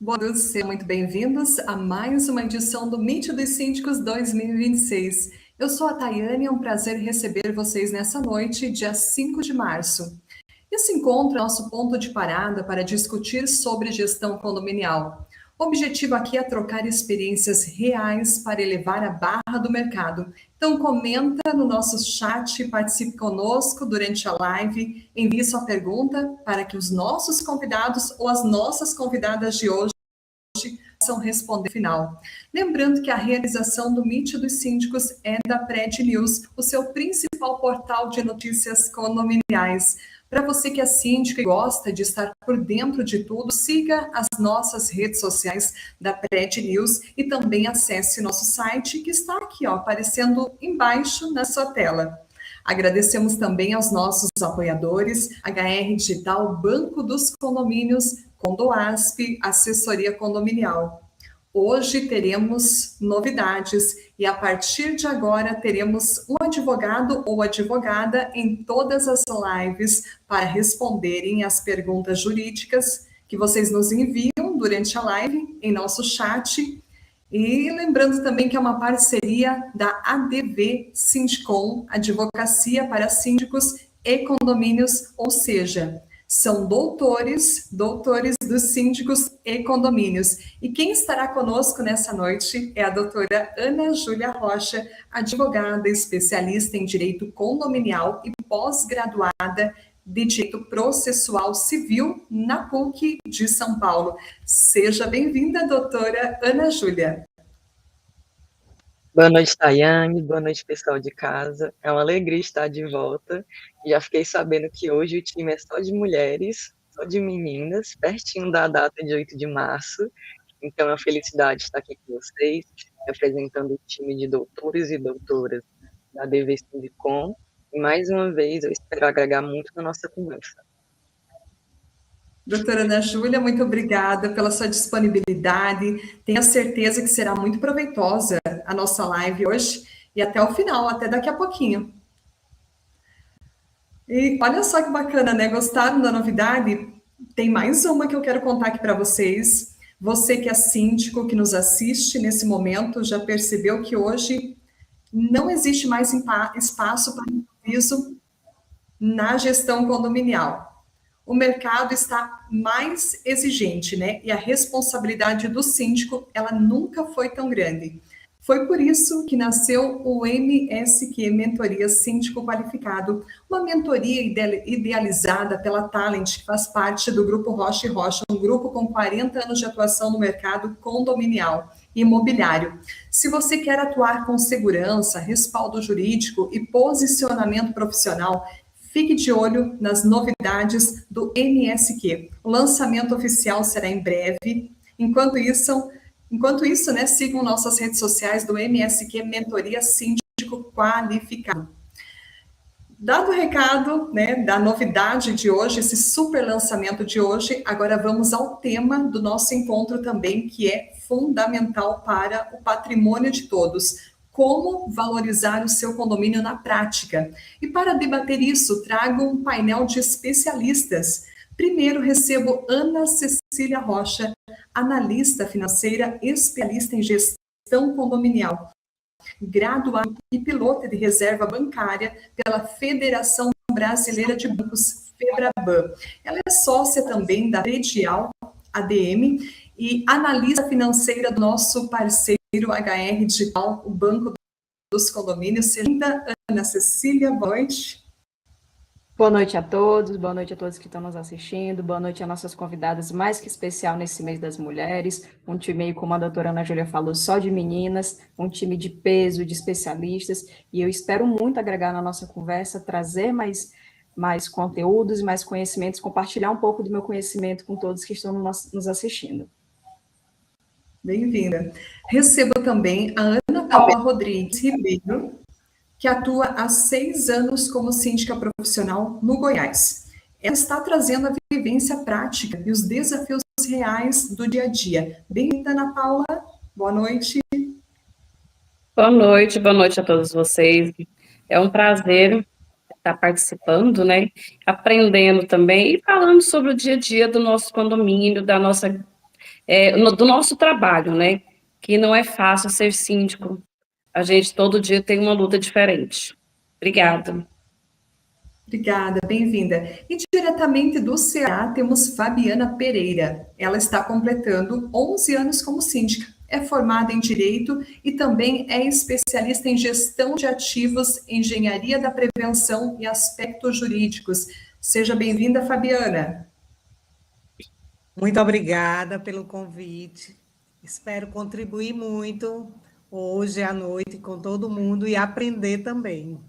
Boa noite, sejam muito bem-vindos a mais uma edição do Meet dos Síndicos 2026. Eu sou a Tayane, é um prazer receber vocês nessa noite, dia 5 de março. Esse encontro é nosso ponto de parada para discutir sobre gestão condominial. O objetivo aqui é trocar experiências reais para elevar a barra do mercado. Então comenta no nosso chat, participe conosco durante a live, envie sua pergunta para que os nossos convidados ou as nossas convidadas de hoje possam responder no final. Lembrando que a realização do Meet dos Síndicos é da Pred News, o seu principal portal de notícias condominiais. Para você que é síndico e gosta de estar por dentro de tudo, siga as nossas redes sociais da Pred News e também acesse nosso site que está aqui, ó, aparecendo embaixo na sua tela. Agradecemos também aos nossos apoiadores, HR Digital, Banco dos Condomínios, Condoasp, Assessoria Condominial. Hoje teremos novidades e a partir de agora teremos um advogado ou advogada em todas as lives para responderem as perguntas jurídicas que vocês nos enviam durante a live em nosso chat. E lembrando também que é uma parceria da ADV Sindicom, Advocacia para Síndicos e Condomínios, ou seja, são doutores dos síndicos e condomínios. E quem estará conosco nessa noite é a doutora Ana Júlia Rocha, advogada especialista em direito condominial e pós-graduada de Direito Processual Civil na PUC de São Paulo. Seja bem-vinda, doutora Ana Júlia. Boa noite, Tayane. Boa noite, pessoal de casa. É uma alegria estar de volta. Já fiquei sabendo que hoje o time é só de mulheres, só de meninas, pertinho da data de 8 de março. Então, é uma felicidade estar aqui com vocês, representando o time de doutores e doutoras da DV Sindicom. E, mais uma vez, eu espero agregar muito na nossa conversa. Doutora Ana Júlia, muito obrigada pela sua disponibilidade. Tenho certeza que será muito proveitosa a nossa live hoje e até o final, até daqui a pouquinho. E olha só que bacana, né? Gostaram da novidade? Tem mais uma que eu quero contar aqui para vocês. Você que é síndico, que nos assiste nesse momento, já percebeu que hoje não existe mais espaço para improviso na gestão condominial. O mercado está mais exigente, né? E a responsabilidade do síndico, ela nunca foi tão grande. Foi por isso que nasceu o MSQ, Mentoria Síndico Qualificado, uma mentoria idealizada pela Talent, que faz parte do Grupo Rocha e Rocha, um grupo com 40 anos de atuação no mercado condominial e imobiliário. Se você quer atuar com segurança, respaldo jurídico e posicionamento profissional, fique de olho nas novidades do MSQ. O lançamento oficial será em breve. Enquanto isso, né, sigam nossas redes sociais do MSQ Mentoria Síndico Qualificado. Dado o recado, né, da novidade de hoje, esse super lançamento de hoje, agora vamos ao tema do nosso encontro também, que é fundamental para o patrimônio de todos. Como valorizar o seu condomínio na prática? E para debater isso, trago um painel de especialistas. Primeiro, recebo Ana Cecília Rocha, analista financeira, especialista em gestão condominial, graduada e piloto de reserva bancária pela Federação Brasileira de Bancos, FEBRABAN. Ela é sócia também da Predial ADM e analista financeira do nosso parceiro HR Digital, o Banco dos Condomínios. Linda Ana Cecília, boa noite. Boa noite a todos que estão nos assistindo, boa noite a nossas convidadas mais que especial nesse mês das mulheres, um time aí, como a doutora Ana Júlia falou, só de meninas, um time de peso, de especialistas, e eu espero muito agregar na nossa conversa, trazer mais conteúdos e mais conhecimentos, compartilhar um pouco do meu conhecimento com todos que estão nos assistindo. Bem-vinda. Recebo também a Ana Paula Rodrigues Ribeiro, que atua há 6 anos como síndica profissional no Goiás. Ela está trazendo a vivência prática e os desafios reais do dia a dia. Bem-vinda, Ana Paula. Boa noite. Boa noite a todos vocês. É um prazer estar participando, né? Aprendendo também e falando sobre o dia a dia do nosso condomínio, da nossa do nosso trabalho, né? Que não é fácil ser síndico. A gente todo dia tem uma luta diferente. Obrigada. Obrigada, bem-vinda. E diretamente do Ceará temos Fabiana Pereira. Ela está completando 11 anos como síndica. É formada em Direito e também é especialista em Gestão de Ativos, Engenharia da Prevenção e Aspectos Jurídicos. Seja bem-vinda, Fabiana. Muito obrigada pelo convite. Espero contribuir muito hoje à noite com todo mundo e aprender também.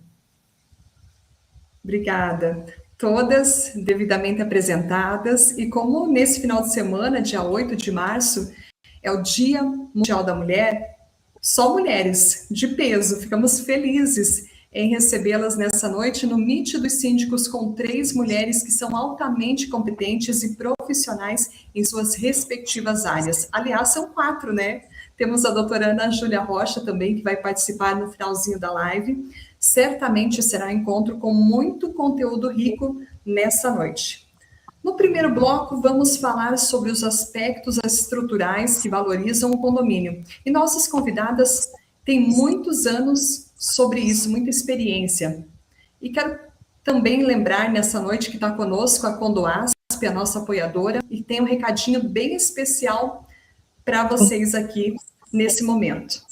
Obrigada. Todas devidamente apresentadas, e como nesse final de semana, dia 8 de março, é o Dia Mundial da Mulher, só mulheres de peso, ficamos felizes em recebê-las nessa noite no Meet dos Síndicos com 3 mulheres que são altamente competentes e profissionais em suas respectivas áreas. Aliás, são 4, né? Temos a doutora Ana Júlia Rocha também, que vai participar no finalzinho da live. Certamente será um encontro com muito conteúdo rico nessa noite. No primeiro bloco, vamos falar sobre os aspectos estruturais que valorizam o condomínio. E nossas convidadas têm muitos anos sobre isso, muita experiência. E quero também lembrar nessa noite que está conosco a Condoasp, a nossa apoiadora, e tem um recadinho bem especial para vocês aqui nesse momento.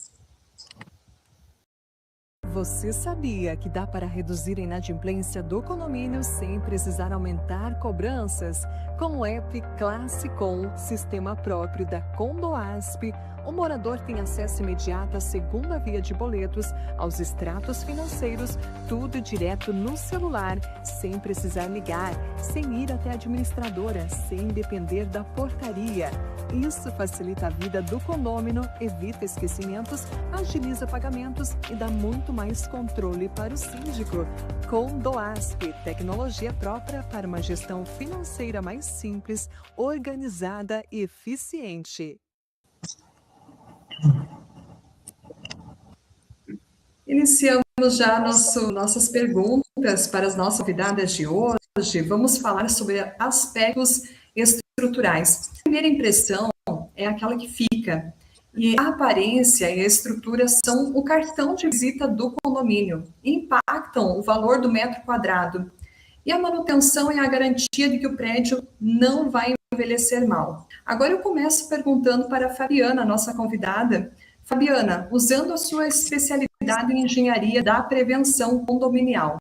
Você sabia que dá para reduzir a inadimplência do condomínio sem precisar aumentar cobranças? Com o app Classicom, sistema próprio da Condoasp, o morador tem acesso imediato à segunda via de boletos, aos extratos financeiros, tudo direto no celular, sem precisar ligar, sem ir até a administradora, sem depender da portaria. Isso facilita a vida do condômino, evita esquecimentos, agiliza pagamentos e dá muito mais controle para o síndico. Condoasp, tecnologia própria para uma gestão financeira mais simples, organizada e eficiente. Iniciamos já nossas perguntas para as nossas convidadas de hoje. Vamos falar sobre aspectos estruturais. A primeira impressão é aquela que fica. E a aparência e a estrutura são o cartão de visita do condomínio. Impactam o valor do metro quadrado. E a manutenção é a garantia de que o prédio não vai envelhecer mal. Agora eu começo perguntando para a Fabiana, nossa convidada. Fabiana, usando a sua especialidade em engenharia da prevenção condominial,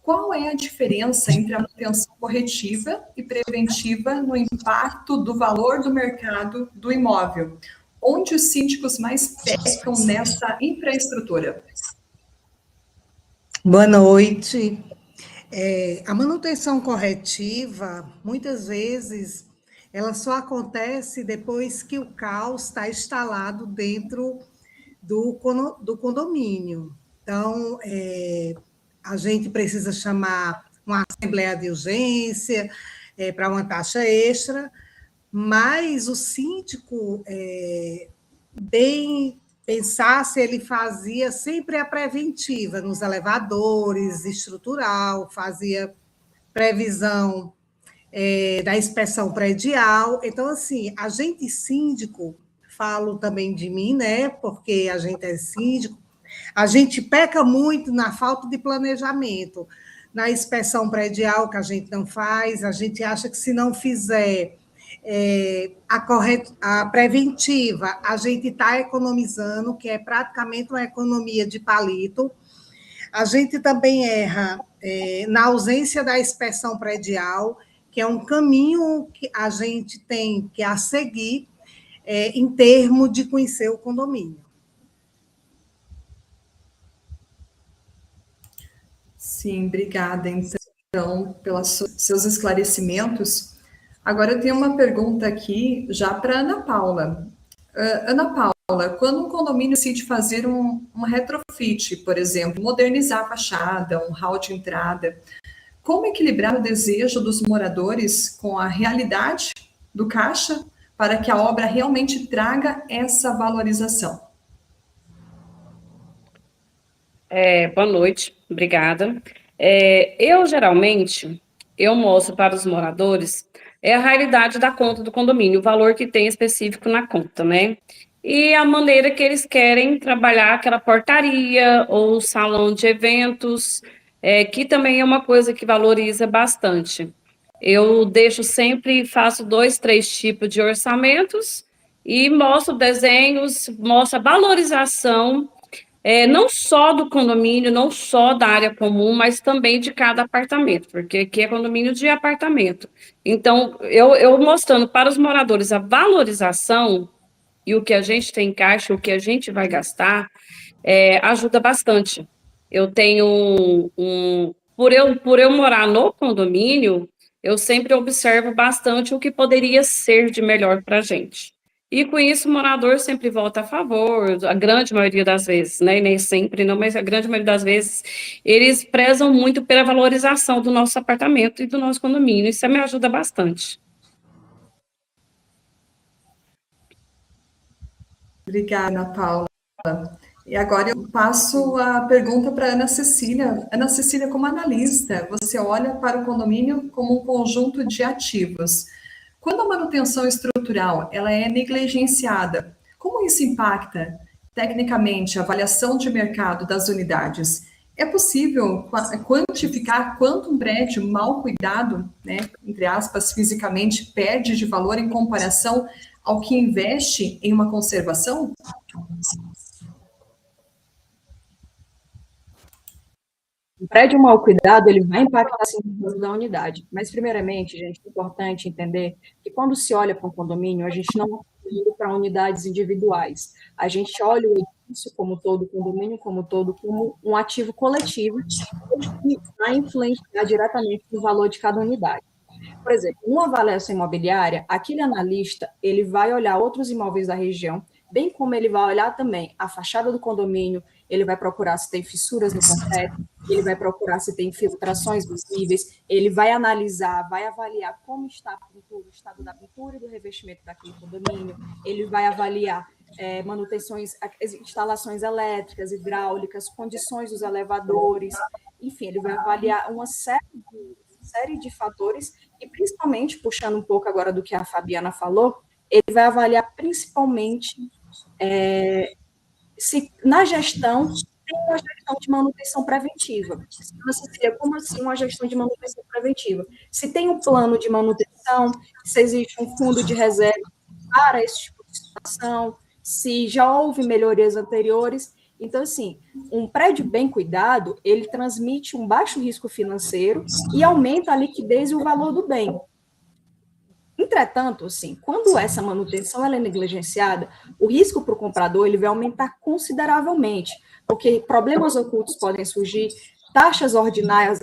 qual é a diferença entre a manutenção corretiva e preventiva no impacto do valor do mercado do imóvel? Onde os síndicos mais pecam nessa infraestrutura? Boa noite. A manutenção corretiva, muitas vezes, ela só acontece depois que o caos está instalado dentro do condomínio. Então, a gente precisa chamar uma assembleia de urgência para uma taxa extra, mas o síndico, bem pensar se ele fazia sempre a preventiva nos elevadores, estrutural, fazia previsão da inspeção predial. Então, assim, a gente síndico, falo também de mim, né, porque a gente é síndico, a gente peca muito na falta de planejamento, na inspeção predial que a gente não faz, a gente acha que se não fizer a preventiva, a gente está economizando, que é praticamente uma economia de palito. A gente também erra na ausência da inspeção predial, que é um caminho que a gente tem que a seguir em termos de conhecer o condomínio. Sim, obrigada, então, pelos seus esclarecimentos. Agora eu tenho uma pergunta aqui já para Ana Paula. Ana Paula, quando um condomínio decide fazer um retrofit, por exemplo, modernizar a fachada, um hall de entrada, como equilibrar o desejo dos moradores com a realidade do caixa para que a obra realmente traga essa valorização? Boa noite, obrigada. Eu, geralmente, mostro para os moradores é a realidade da conta do condomínio, o valor que tem específico na conta, né? E a maneira que eles querem trabalhar aquela portaria ou salão de eventos, que também é uma coisa que valoriza bastante. Eu deixo sempre, faço 2, 3 tipos de orçamentos e mostro desenhos, mostro a valorização, não só do condomínio, não só da área comum, mas também de cada apartamento, porque aqui é condomínio de apartamento. Então, eu mostrando para os moradores a valorização e o que a gente tem em caixa, o que a gente vai gastar, ajuda bastante. Eu tenho por eu morar no condomínio, eu sempre observo bastante o que poderia ser de melhor para a gente. E com isso o morador sempre vota a favor, a grande maioria das vezes, né? Nem sempre, não, mas a grande maioria das vezes, eles prezam muito pela valorização do nosso apartamento e do nosso condomínio. Isso me ajuda bastante. Obrigada, Ana Paula. E agora eu passo a pergunta para Ana Cecília. Ana Cecília, como analista, você olha para o condomínio como um conjunto de ativos. Quando a manutenção estrutural ela é negligenciada, como isso impacta tecnicamente a avaliação de mercado das unidades? É possível quantificar quanto um prédio mal cuidado, né, entre aspas, fisicamente, perde de valor em comparação ao que investe em uma conservação? O prédio mal cuidado, ele vai impactar sim no valor da unidade. Mas, primeiramente, gente, é importante entender que quando se olha para um condomínio, a gente não está indo para unidades individuais. A gente olha o edifício como todo, o condomínio como todo, como um ativo coletivo que vai influenciar diretamente no valor de cada unidade. Por exemplo, numa avaliação imobiliária, aquele analista, ele vai olhar outros imóveis da região, bem como ele vai olhar também a fachada do condomínio, ele vai procurar se tem fissuras no concreto, ele vai procurar se tem infiltrações visíveis, ele vai analisar, vai avaliar como está a pintura, o estado da pintura e do revestimento daquele condomínio, ele vai avaliar manutenções, instalações elétricas, hidráulicas, condições dos elevadores, enfim, ele vai avaliar uma série de fatores e, principalmente, puxando um pouco agora do que a Fabiana falou, ele vai avaliar principalmente se na gestão tem uma gestão de manutenção preventiva. Como assim uma gestão de manutenção preventiva? Se tem um plano de manutenção, se existe um fundo de reserva para esse tipo de situação, se já houve melhorias anteriores. Então, assim, um prédio bem cuidado, ele transmite um baixo risco financeiro e aumenta a liquidez e o valor do bem. Entretanto, assim, quando essa manutenção ela é negligenciada, o risco para o comprador ele vai aumentar consideravelmente, porque problemas ocultos podem surgir, taxas ordinárias,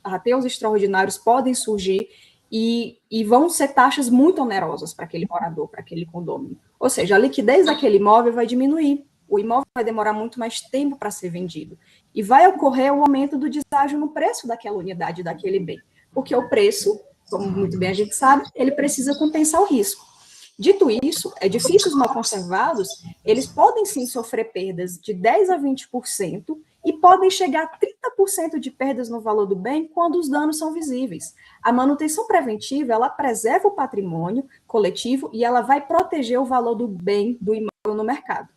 rateus extraordinários podem surgir e vão ser taxas muito onerosas para aquele morador, para aquele condomínio. Ou seja, a liquidez daquele imóvel vai diminuir, o imóvel vai demorar muito mais tempo para ser vendido e vai ocorrer o aumento do deságio no preço daquela unidade, daquele bem, porque o preço, como muito bem a gente sabe, ele precisa compensar o risco. Dito isso, edifícios mal conservados, eles podem sim sofrer perdas de 10% a 20% e podem chegar a 30% de perdas no valor do bem quando os danos são visíveis. A manutenção preventiva, ela preserva o patrimônio coletivo e ela vai proteger o valor do bem do imóvel no mercado.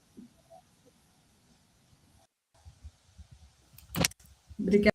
Obrigada,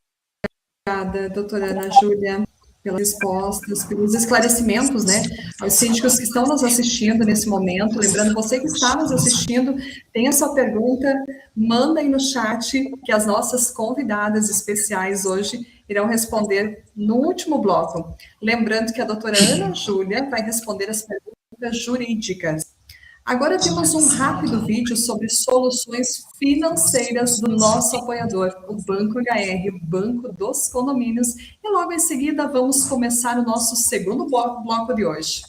doutora Ana Júlia, pelas respostas, pelos esclarecimentos, né, aos síndicos que estão nos assistindo nesse momento. Lembrando, você que está nos assistindo, tem a sua pergunta, manda aí no chat, que as nossas convidadas especiais hoje irão responder no último bloco. Lembrando que a doutora Ana Júlia vai responder as perguntas jurídicas. Agora temos um rápido vídeo sobre soluções financeiras do nosso apoiador, o Banco HR, o Banco dos Condomínios. E logo em seguida vamos começar o nosso segundo bloco de hoje.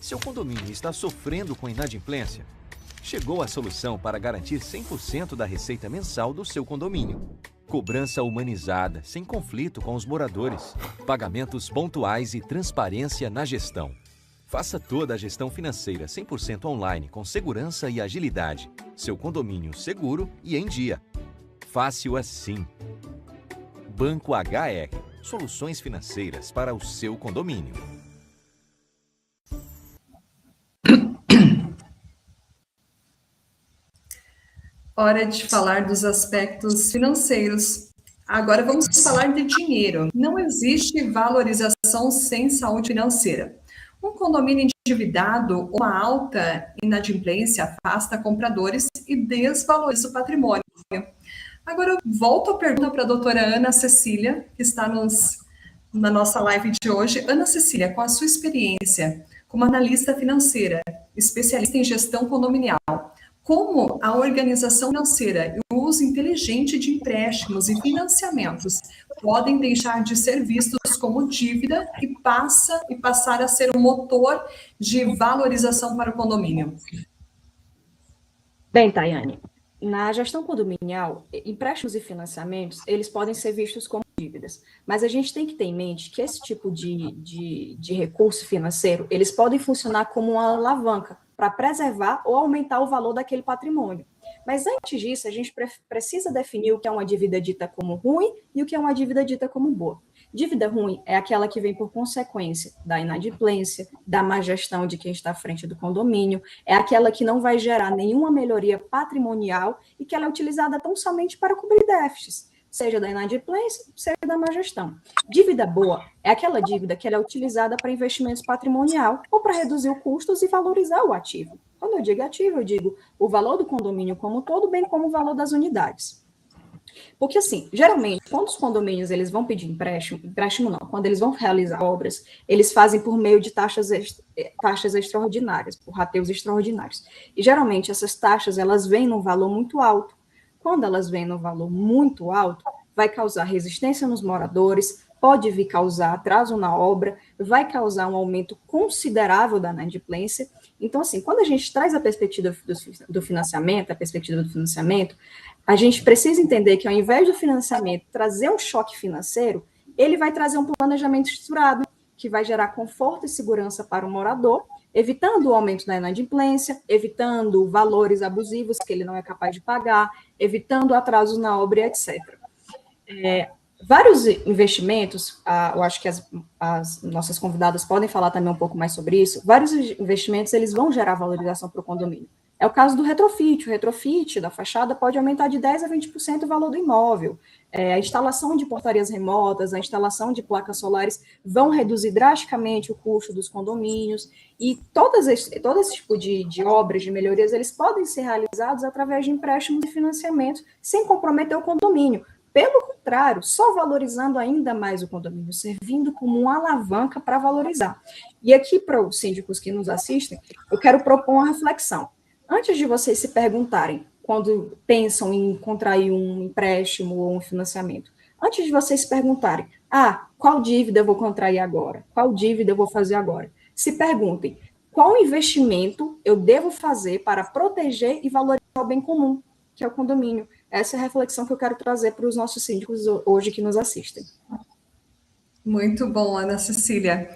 Seu condomínio está sofrendo com inadimplência? Chegou a solução para garantir 100% da receita mensal do seu condomínio. Cobrança humanizada, sem conflito com os moradores. Pagamentos pontuais e transparência na gestão. Faça toda a gestão financeira 100% online, com segurança e agilidade. Seu condomínio seguro e em dia. Fácil assim. Banco HR, soluções financeiras para o seu condomínio. Hora de falar dos aspectos financeiros. Agora vamos falar de dinheiro. Não existe valorização sem saúde financeira. Um condomínio endividado ou uma alta inadimplência afasta compradores e desvaloriza o patrimônio. Agora eu volto a pergunta para a doutora Ana Cecília, que está na nossa live de hoje. Ana Cecília, com a sua experiência como analista financeira, especialista em gestão condominial, como a organização financeira e o uso inteligente de empréstimos e financiamentos podem deixar de ser vistos como dívida e passar a ser um motor de valorização para o condomínio? Bem, Tayane, na gestão condominial, empréstimos e financiamentos, eles podem ser vistos como dívidas, mas a gente tem que ter em mente que esse tipo de recurso financeiro, eles podem funcionar como uma alavanca para preservar ou aumentar o valor daquele patrimônio. Mas antes disso, a gente precisa definir o que é uma dívida dita como ruim e o que é uma dívida dita como boa. Dívida ruim é aquela que vem por consequência da inadimplência, da má gestão de quem está à frente do condomínio, é aquela que não vai gerar nenhuma melhoria patrimonial e que ela é utilizada tão somente para cobrir déficits, seja da inadimplência, seja da má gestão. Dívida boa é aquela dívida que ela é utilizada para investimentos patrimonial ou para reduzir os custos e valorizar o ativo. Quando eu digo ativo, eu digo o valor do condomínio como um todo, bem como o valor das unidades. Porque, assim, geralmente, quando os condomínios eles vão pedir empréstimo não, quando eles vão realizar obras, eles fazem por meio de taxas extraordinárias, por rateus extraordinários. E, geralmente, essas taxas, elas vêm num valor muito alto. Quando elas vêm num valor muito alto, vai causar resistência nos moradores, pode vir causar atraso na obra, vai causar um aumento considerável da inadimplência. Então, assim, quando a gente traz a perspectiva do financiamento, a gente precisa entender que, ao invés do financiamento trazer um choque financeiro, ele vai trazer um planejamento estruturado, que vai gerar conforto e segurança para o morador, evitando o aumento da inadimplência, evitando valores abusivos que ele não é capaz de pagar, evitando atrasos na obra, etc. Vários investimentos, eu acho que as nossas convidadas podem falar também um pouco mais sobre isso, vários investimentos eles vão gerar valorização para o condomínio. É o caso do retrofit. O retrofit da fachada pode aumentar de 10% a 20% o valor do imóvel. A instalação de portarias remotas, a instalação de placas solares vão reduzir drasticamente o custo dos condomínios. E todo esse tipo de obras, de melhorias, eles podem ser realizados através de empréstimos e financiamentos, sem comprometer o condomínio. Pelo contrário, só valorizando ainda mais o condomínio, servindo como uma alavanca para valorizar. E aqui, para os síndicos que nos assistem, eu quero propor uma reflexão. Antes de vocês se perguntarem, quando pensam em contrair um empréstimo ou um financiamento, antes de vocês se perguntarem, qual dívida eu vou contrair agora? Qual dívida eu vou fazer agora? Se perguntem, qual investimento eu devo fazer para proteger e valorizar o bem comum, que é o condomínio? Essa é a reflexão que eu quero trazer para os nossos síndicos hoje que nos assistem. Muito bom, Ana Cecília.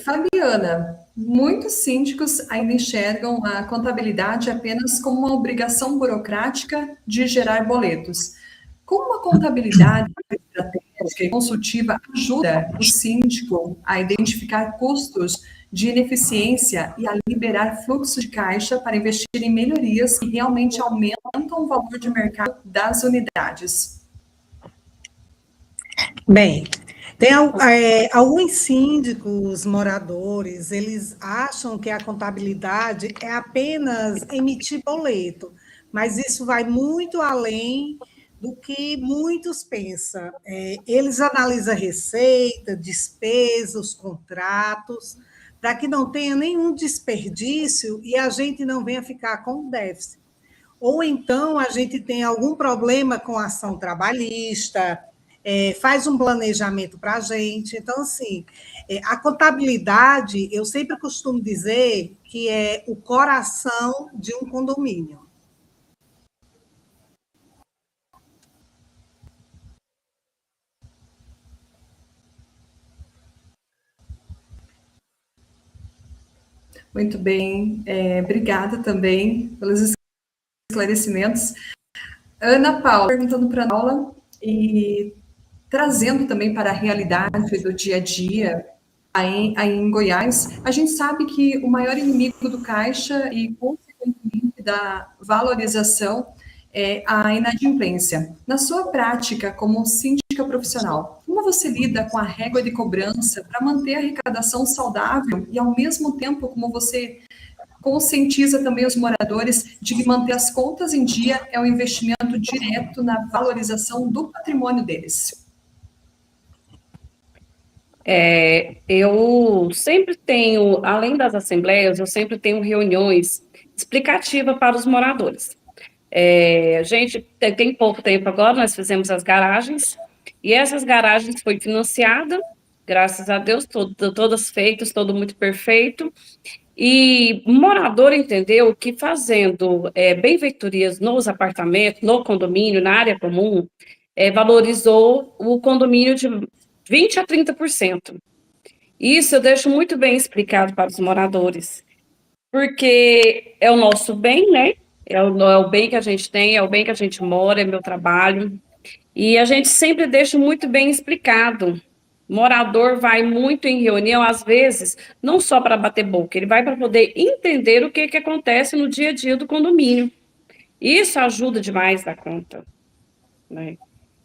Fabiana, muitos síndicos ainda enxergam a contabilidade apenas como uma obrigação burocrática de gerar boletos. Como a contabilidade estratégica e consultiva ajuda o síndico a identificar custos de ineficiência e a liberar fluxo de caixa para investir em melhorias que realmente aumentam o valor de mercado das unidades? Bem, tem alguns síndicos, moradores, eles acham que a contabilidade é apenas emitir boleto, mas isso vai muito além do que muitos pensam. Eles analisam receita, despesa, os contratos, para que não tenha nenhum desperdício e a gente não venha ficar com déficit. Ou então a gente tem algum problema com a ação trabalhista, faz um planejamento para a gente. Então, assim, a contabilidade, eu sempre costumo dizer que é o coração de um condomínio. Muito bem, obrigada também pelos esclarecimentos. Ana Paula, perguntando para a Paula, e trazendo também para a realidade do dia a dia, aí em Goiás, a gente sabe que o maior inimigo do caixa e, consequentemente, da valorização é a inadimplência. Na sua prática como síndica profissional, como você lida com a régua de cobrança para manter a arrecadação saudável e, ao mesmo tempo, como você conscientiza também os moradores de que manter as contas em dia é um investimento direto na valorização do patrimônio deles? Eu sempre tenho, além das assembleias, eu sempre tenho reuniões explicativas para os moradores. A gente tem pouco tempo agora, nós fizemos as garagens, e essas garagens foi financiada, graças a Deus, todas feitas, todo muito perfeito, e o morador entendeu que fazendo benfeitorias nos apartamentos, no condomínio, na área comum, valorizou o condomínio de 20% a 30%. Isso eu deixo muito bem explicado para os moradores, porque é o nosso bem, né? É o bem que a gente tem, é o bem que a gente mora, é meu trabalho. E a gente sempre deixa muito bem explicado. O morador vai muito em reunião, às vezes, não só para bater boca, ele vai para poder entender o que acontece no dia a dia do condomínio. Isso ajuda demais da conta, né?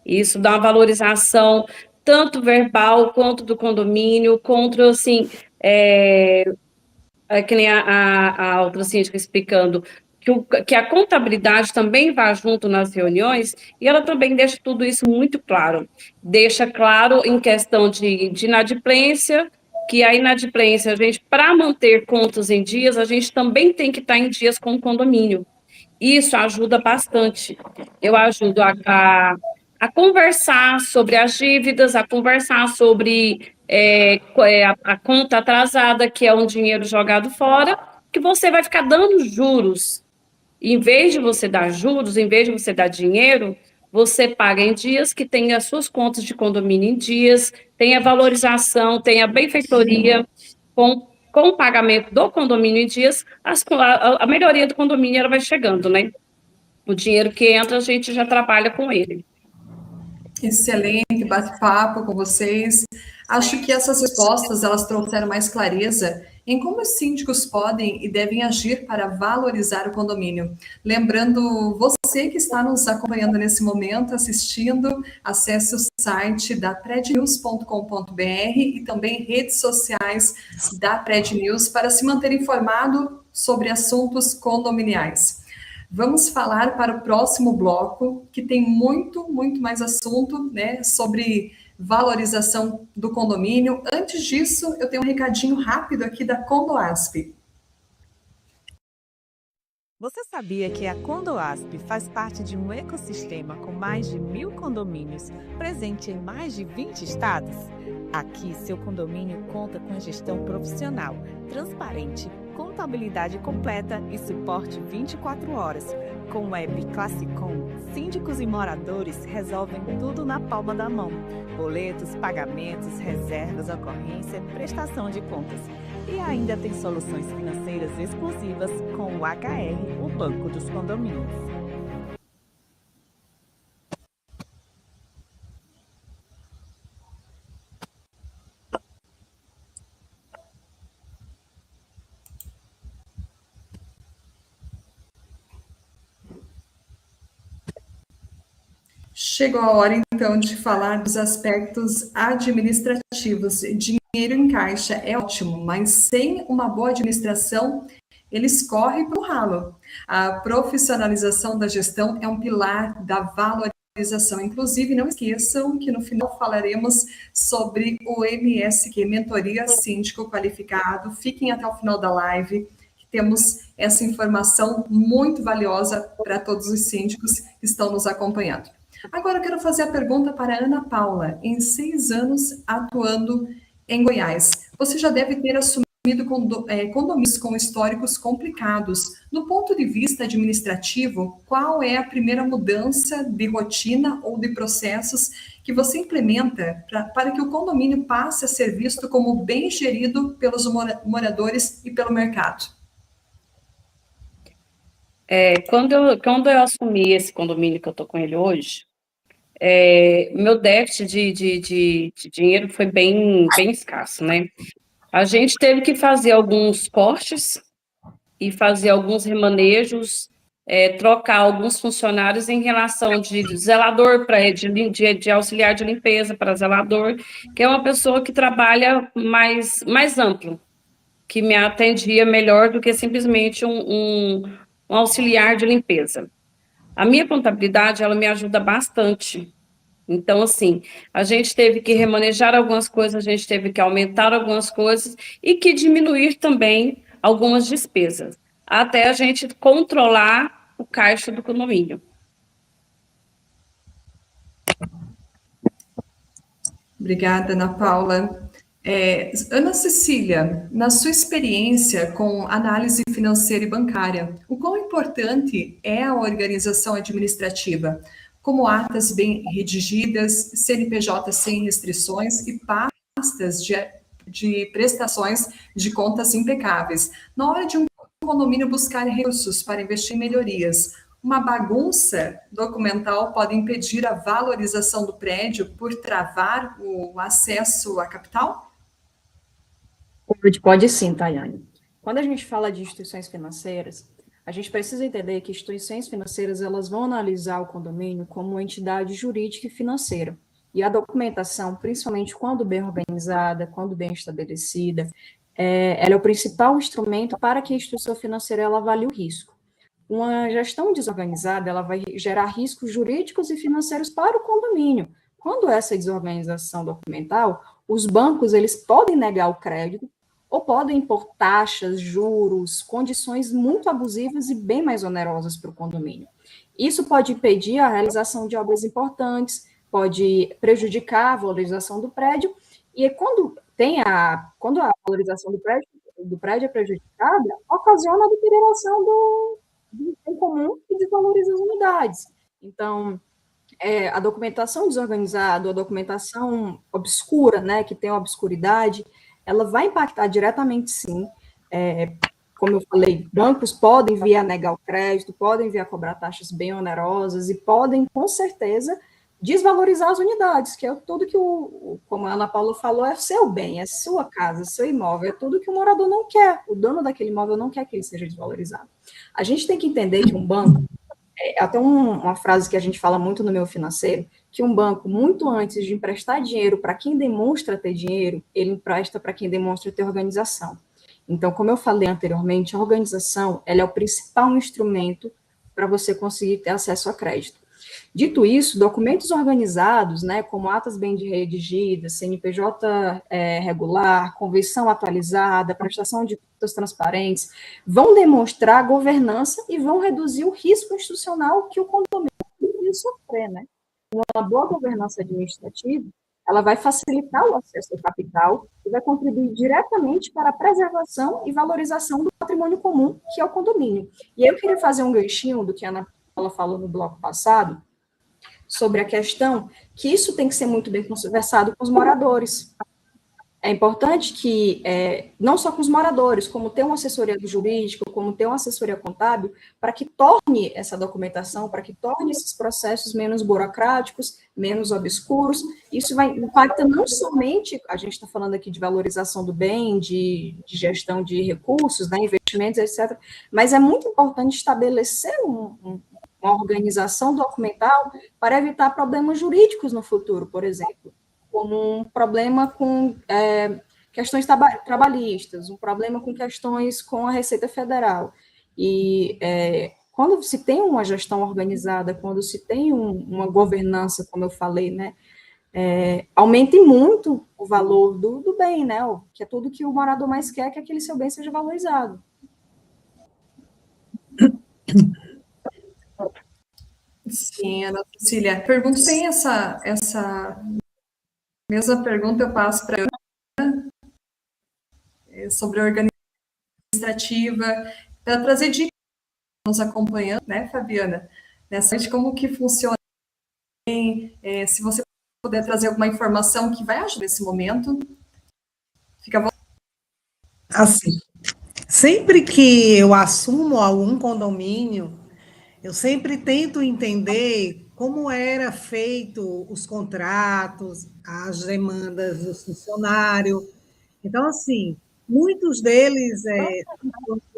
Isso dá uma valorização tanto verbal quanto do condomínio, contra, assim, que nem a outra síndica explicando, que a contabilidade também vai junto nas reuniões, e ela também deixa tudo isso muito claro. Deixa claro em questão de inadimplência, que a inadimplência, a gente, para manter contas em dias, a gente também tem que estar em dias com o condomínio. Isso ajuda bastante. Eu ajudo a conversar sobre as dívidas, a conversar sobre a conta atrasada, que é um dinheiro jogado fora, que você vai ficar dando juros. Em vez de você dar juros, em vez de você dar dinheiro, você paga em dias, que tem as suas contas de condomínio em dias, tem a valorização, tem a benfeitoria com o pagamento do condomínio em dias, a melhoria do condomínio ela vai chegando, né? O dinheiro que entra, a gente já trabalha com ele. Excelente bate-papo com vocês. Acho que essas respostas elas trouxeram mais clareza em como os síndicos podem e devem agir para valorizar o condomínio. Lembrando, você que está nos acompanhando nesse momento, assistindo, acesse o site da prednews.com.br e também redes sociais da Prednews para se manter informado sobre assuntos condominiais. Vamos falar para o próximo bloco, que tem muito mais assunto, né, sobre valorização do condomínio. Antes disso, eu tenho um recadinho rápido aqui da Condoasp. Você sabia que a Condoasp faz parte de um ecossistema com mais de 1.000 condomínios, presente em mais de 20 estados? Aqui, seu condomínio conta com gestão profissional, transparente, contabilidade completa e suporte 24 horas. Com o app Classicom, síndicos e moradores resolvem tudo na palma da mão. Boletos, pagamentos, reservas, ocorrência, prestação de contas. E ainda tem soluções financeiras exclusivas com o HR, o Banco dos Condomínios. Chegou a hora, então, de falar dos aspectos administrativos. Dinheiro em caixa é ótimo, mas sem uma boa administração, eles correm para o ralo. A profissionalização da gestão é um pilar da valorização. Inclusive, não esqueçam que no final falaremos sobre o MSQ, Mentoria Síndico Qualificado. Fiquem até o final da live, que temos essa informação muito valiosa para todos os síndicos que estão nos acompanhando. Agora eu quero fazer a pergunta para a Ana Paula. Em 6 anos atuando em Goiás, você já deve ter assumido condomínios com históricos complicados. Do ponto de vista administrativo, qual é a primeira mudança de rotina ou de processos que você implementa para que o condomínio passe a ser visto como bem gerido pelos moradores e pelo mercado? Quando eu assumi esse condomínio que eu estou com ele hoje, meu déficit de dinheiro foi bem escasso, né? A gente teve que fazer alguns cortes e fazer alguns remanejos, trocar alguns funcionários em relação de zelador para de auxiliar de limpeza para zelador, que é uma pessoa que trabalha mais amplo, que me atendia melhor do que simplesmente um auxiliar de limpeza. A minha contabilidade, ela me ajuda bastante. Então, assim, a gente teve que remanejar algumas coisas, a gente teve que aumentar algumas coisas e que diminuir também algumas despesas, até a gente controlar o caixa do condomínio. Obrigada, Ana Paula. Ana Cecília, na sua experiência com análise financeira e bancária, o quão importante é a organização administrativa, como atas bem redigidas, CNPJ sem restrições e pastas de prestações de contas impecáveis, na hora de um condomínio buscar recursos para investir em melhorias? Uma bagunça documental pode impedir a valorização do prédio por travar o acesso à capital? Pode sim, Tayane. Quando a gente fala de instituições financeiras, a gente precisa entender que instituições financeiras elas vão analisar o condomínio como uma entidade jurídica e financeira. E a documentação, principalmente quando bem organizada, quando bem estabelecida, ela é o principal instrumento para que a instituição financeira ela avalie o risco. Uma gestão desorganizada ela vai gerar riscos jurídicos e financeiros para o condomínio. Quando essa desorganização documental, os bancos eles podem negar o crédito ou podem impor taxas, juros, condições muito abusivas e bem mais onerosas para o condomínio. Isso pode impedir a realização de obras importantes, pode prejudicar a valorização do prédio, e quando a valorização do prédio é prejudicada, ocasiona a deterioração do bem comum e desvaloriza as unidades. Então, a documentação desorganizada, a documentação obscura, né, que tem obscuridade, ela vai impactar diretamente, sim. Como eu falei, bancos podem vir a negar o crédito, podem vir a cobrar taxas bem onerosas e podem, com certeza, desvalorizar as unidades, que é tudo que, como a Ana Paula falou, é seu bem, é sua casa, seu imóvel, é tudo que o morador não quer, o dono daquele imóvel não quer que ele seja desvalorizado. A gente tem que entender que um banco, até uma frase que a gente fala muito no meu financeiro, que um banco, muito antes de emprestar dinheiro para quem demonstra ter dinheiro, ele empresta para quem demonstra ter organização. Então, como eu falei anteriormente, a organização ela é o principal instrumento para você conseguir ter acesso a crédito. Dito isso, documentos organizados, né, como atas bem redigidas, CNPJ regular, convenção atualizada, prestação de contas transparentes, vão demonstrar governança e vão reduzir o risco institucional que o condomínio pode sofrer, né? Uma boa governança administrativa, ela vai facilitar o acesso ao capital e vai contribuir diretamente para a preservação e valorização do patrimônio comum, que é o condomínio. E aí eu queria fazer um ganchinho do que a Ana Paula falou no bloco passado, sobre a questão que isso tem que ser muito bem conversado com os moradores. É importante que, não só com os moradores, como ter uma assessoria jurídica, como ter uma assessoria contábil, para que torne essa documentação, para que torne esses processos menos burocráticos, menos obscuros. Isso vai impactar não somente, a gente está falando aqui de valorização do bem, de gestão de recursos, né, investimentos, etc., mas é muito importante estabelecer uma organização documental para evitar problemas jurídicos no futuro, por exemplo, como um problema com questões trabalhistas, um problema com questões com a Receita Federal. E quando se tem uma gestão organizada, quando se tem uma governança, como eu falei, né, aumenta muito o valor do bem, né, que é tudo que o morador mais quer, que aquele seu bem seja valorizado. Sim, Ana Cecília. Pergunto, tem essa mesma pergunta eu passo para a Ana, sobre a administrativa, para trazer dicas nos acompanhando, né, Fabiana? Nessa noite, como que funciona, se você puder trazer alguma informação que vai ajudar nesse momento, fica à vontade. Assim, sempre que eu assumo algum condomínio, eu sempre tento entender como era feito os contratos, as demandas do funcionário. Então, assim, muitos deles,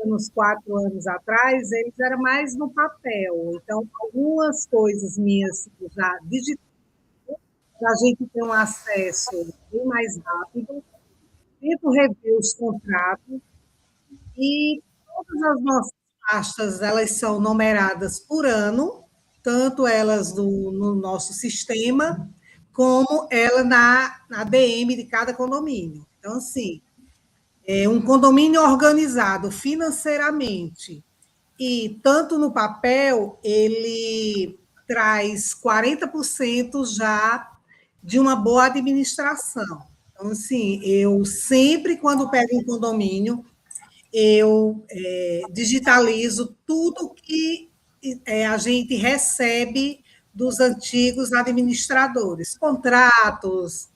uns 4 anos atrás, eles eram mais no papel. Então, algumas coisas minhas já digitais, a gente tem um acesso bem mais rápido, tento rever os contratos e todas as nossas pastas, elas são numeradas por ano, tanto elas no nosso sistema, como ela na DM de cada condomínio. Então, assim, um condomínio organizado financeiramente e tanto no papel, ele traz 40% já de uma boa administração. Então, assim, eu sempre, quando pego um condomínio, eu digitalizo tudo que a gente recebe dos antigos administradores, contratos,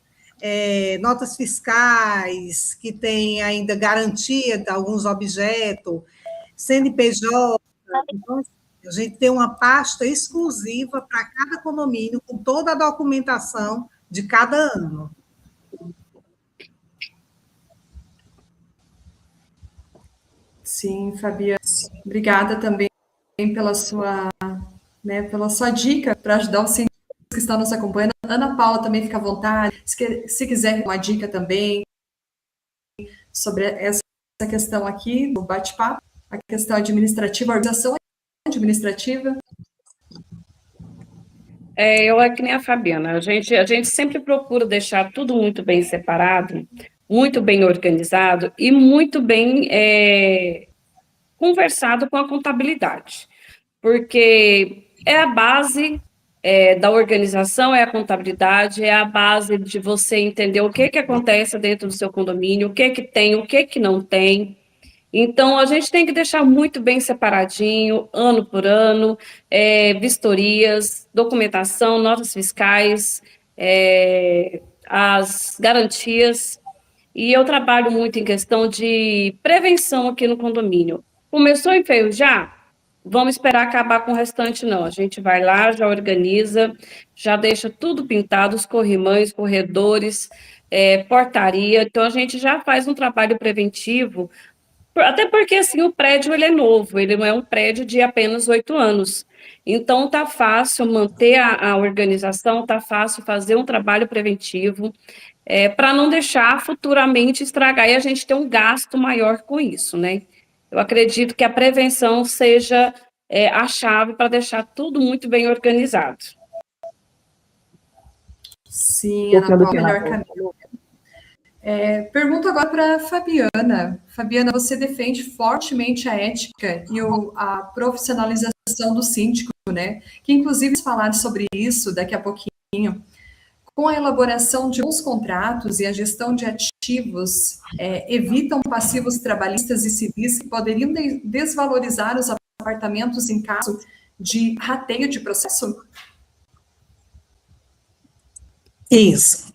notas fiscais, que tem ainda garantia de alguns objetos, CNPJ. Então, a gente tem uma pasta exclusiva para cada condomínio, com toda a documentação de cada ano. Sim, Fabiana, obrigada também pela sua, pela sua dica para ajudar os cientistas que estão nos acompanhando. Ana Paula também fica à vontade, se quiser uma dica também sobre essa questão aqui do bate-papo, a questão administrativa, a organização administrativa. Eu é que nem a Fabiana, a gente sempre procura deixar tudo muito bem separado, muito bem organizado e muito bem conversado com a contabilidade, porque é a base da organização, é a contabilidade, é a base de você entender o que acontece dentro do seu condomínio, o que tem, o que não tem. Então, a gente tem que deixar muito bem separadinho, ano por ano, vistorias, documentação, notas fiscais, as garantias. E eu trabalho muito em questão de prevenção aqui no condomínio. Começou a enferrujar? Vamos esperar acabar com o restante, não. A gente vai lá, já organiza, já deixa tudo pintado, os corrimães, corredores, portaria. Então, a gente já faz um trabalho preventivo, até porque, assim, o prédio ele é novo, ele não é um prédio de apenas 8 anos. Então, tá fácil manter a organização, tá fácil fazer um trabalho preventivo, para não deixar futuramente estragar e a gente ter um gasto maior com isso, né? Eu acredito que a prevenção seja a chave para deixar tudo muito bem organizado. Sim, Ana Paula, melhor caminho. Pergunto agora para a Fabiana. Fabiana, você defende fortemente a ética e a profissionalização do síndico, né? Que inclusive vamos falar sobre isso daqui a pouquinho. Com a elaboração de bons contratos e a gestão de ativos, evitam passivos trabalhistas e civis que poderiam desvalorizar os apartamentos em caso de rateio de processo? Isso.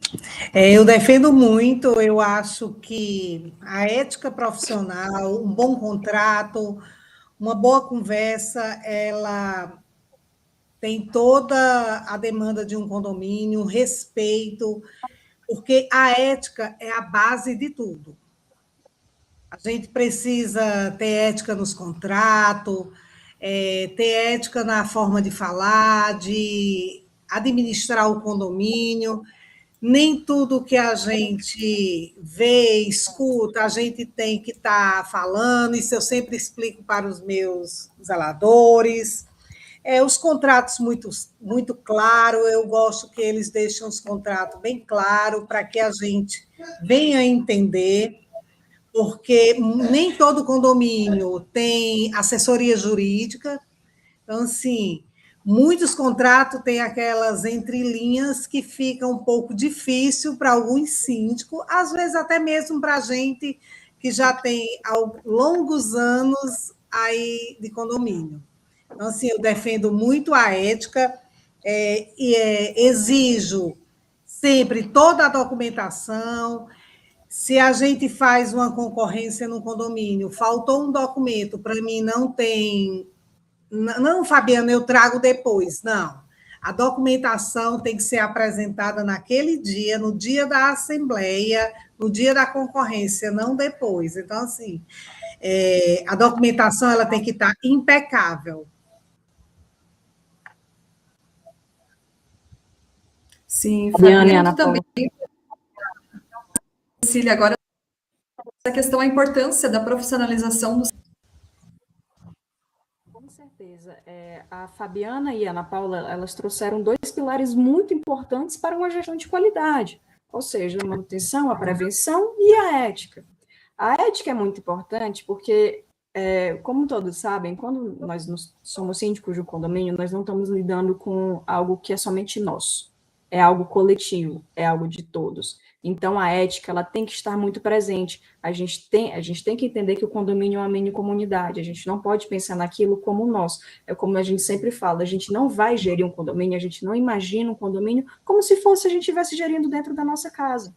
Eu defendo muito, eu acho que a ética profissional, um bom contrato, uma boa conversa, ela tem toda a demanda de um condomínio, respeito, porque a ética é a base de tudo. A gente precisa ter ética nos contratos, ter ética na forma de falar, de administrar o condomínio. Nem tudo que a gente vê, escuta, a gente tem que estar falando, isso eu sempre explico para os meus zeladores. Os contratos muito claros, eu gosto que eles deixem os contratos bem claros para que a gente venha entender, porque nem todo condomínio tem assessoria jurídica, então, assim, muitos contratos têm aquelas entrelinhas que fica um pouco difícil para alguns síndicos, às vezes até mesmo para a gente que já tem longos anos aí de condomínio. Então, assim, eu defendo muito a ética e exijo sempre toda a documentação. Se a gente faz uma concorrência no condomínio, faltou um documento, para mim não tem... Não, Fabiana, eu trago depois. Não. A documentação tem que ser apresentada naquele dia, no dia da assembleia, no dia da concorrência, não depois. Então, assim, a documentação ela tem que estar impecável. Sim, Fabiana e Ana Fabiano Paula. também. Cecília, agora essa questão, a importância da profissionalização do. Com certeza. A Fabiana e a Ana Paula, elas trouxeram dois pilares muito importantes para uma gestão de qualidade, ou seja, a manutenção, a prevenção e a ética. A ética é muito importante porque, como todos sabem, quando nós somos síndicos de um condomínio, nós não estamos lidando com algo que é somente nosso. É algo coletivo, é algo de todos. Então, a ética ela tem que estar muito presente. A gente tem que entender que o condomínio é uma mini comunidade. A gente não pode pensar naquilo como nosso. É como a gente sempre fala, a gente não vai gerir um condomínio, a gente não imagina um condomínio como se fosse a gente estivesse gerindo dentro da nossa casa.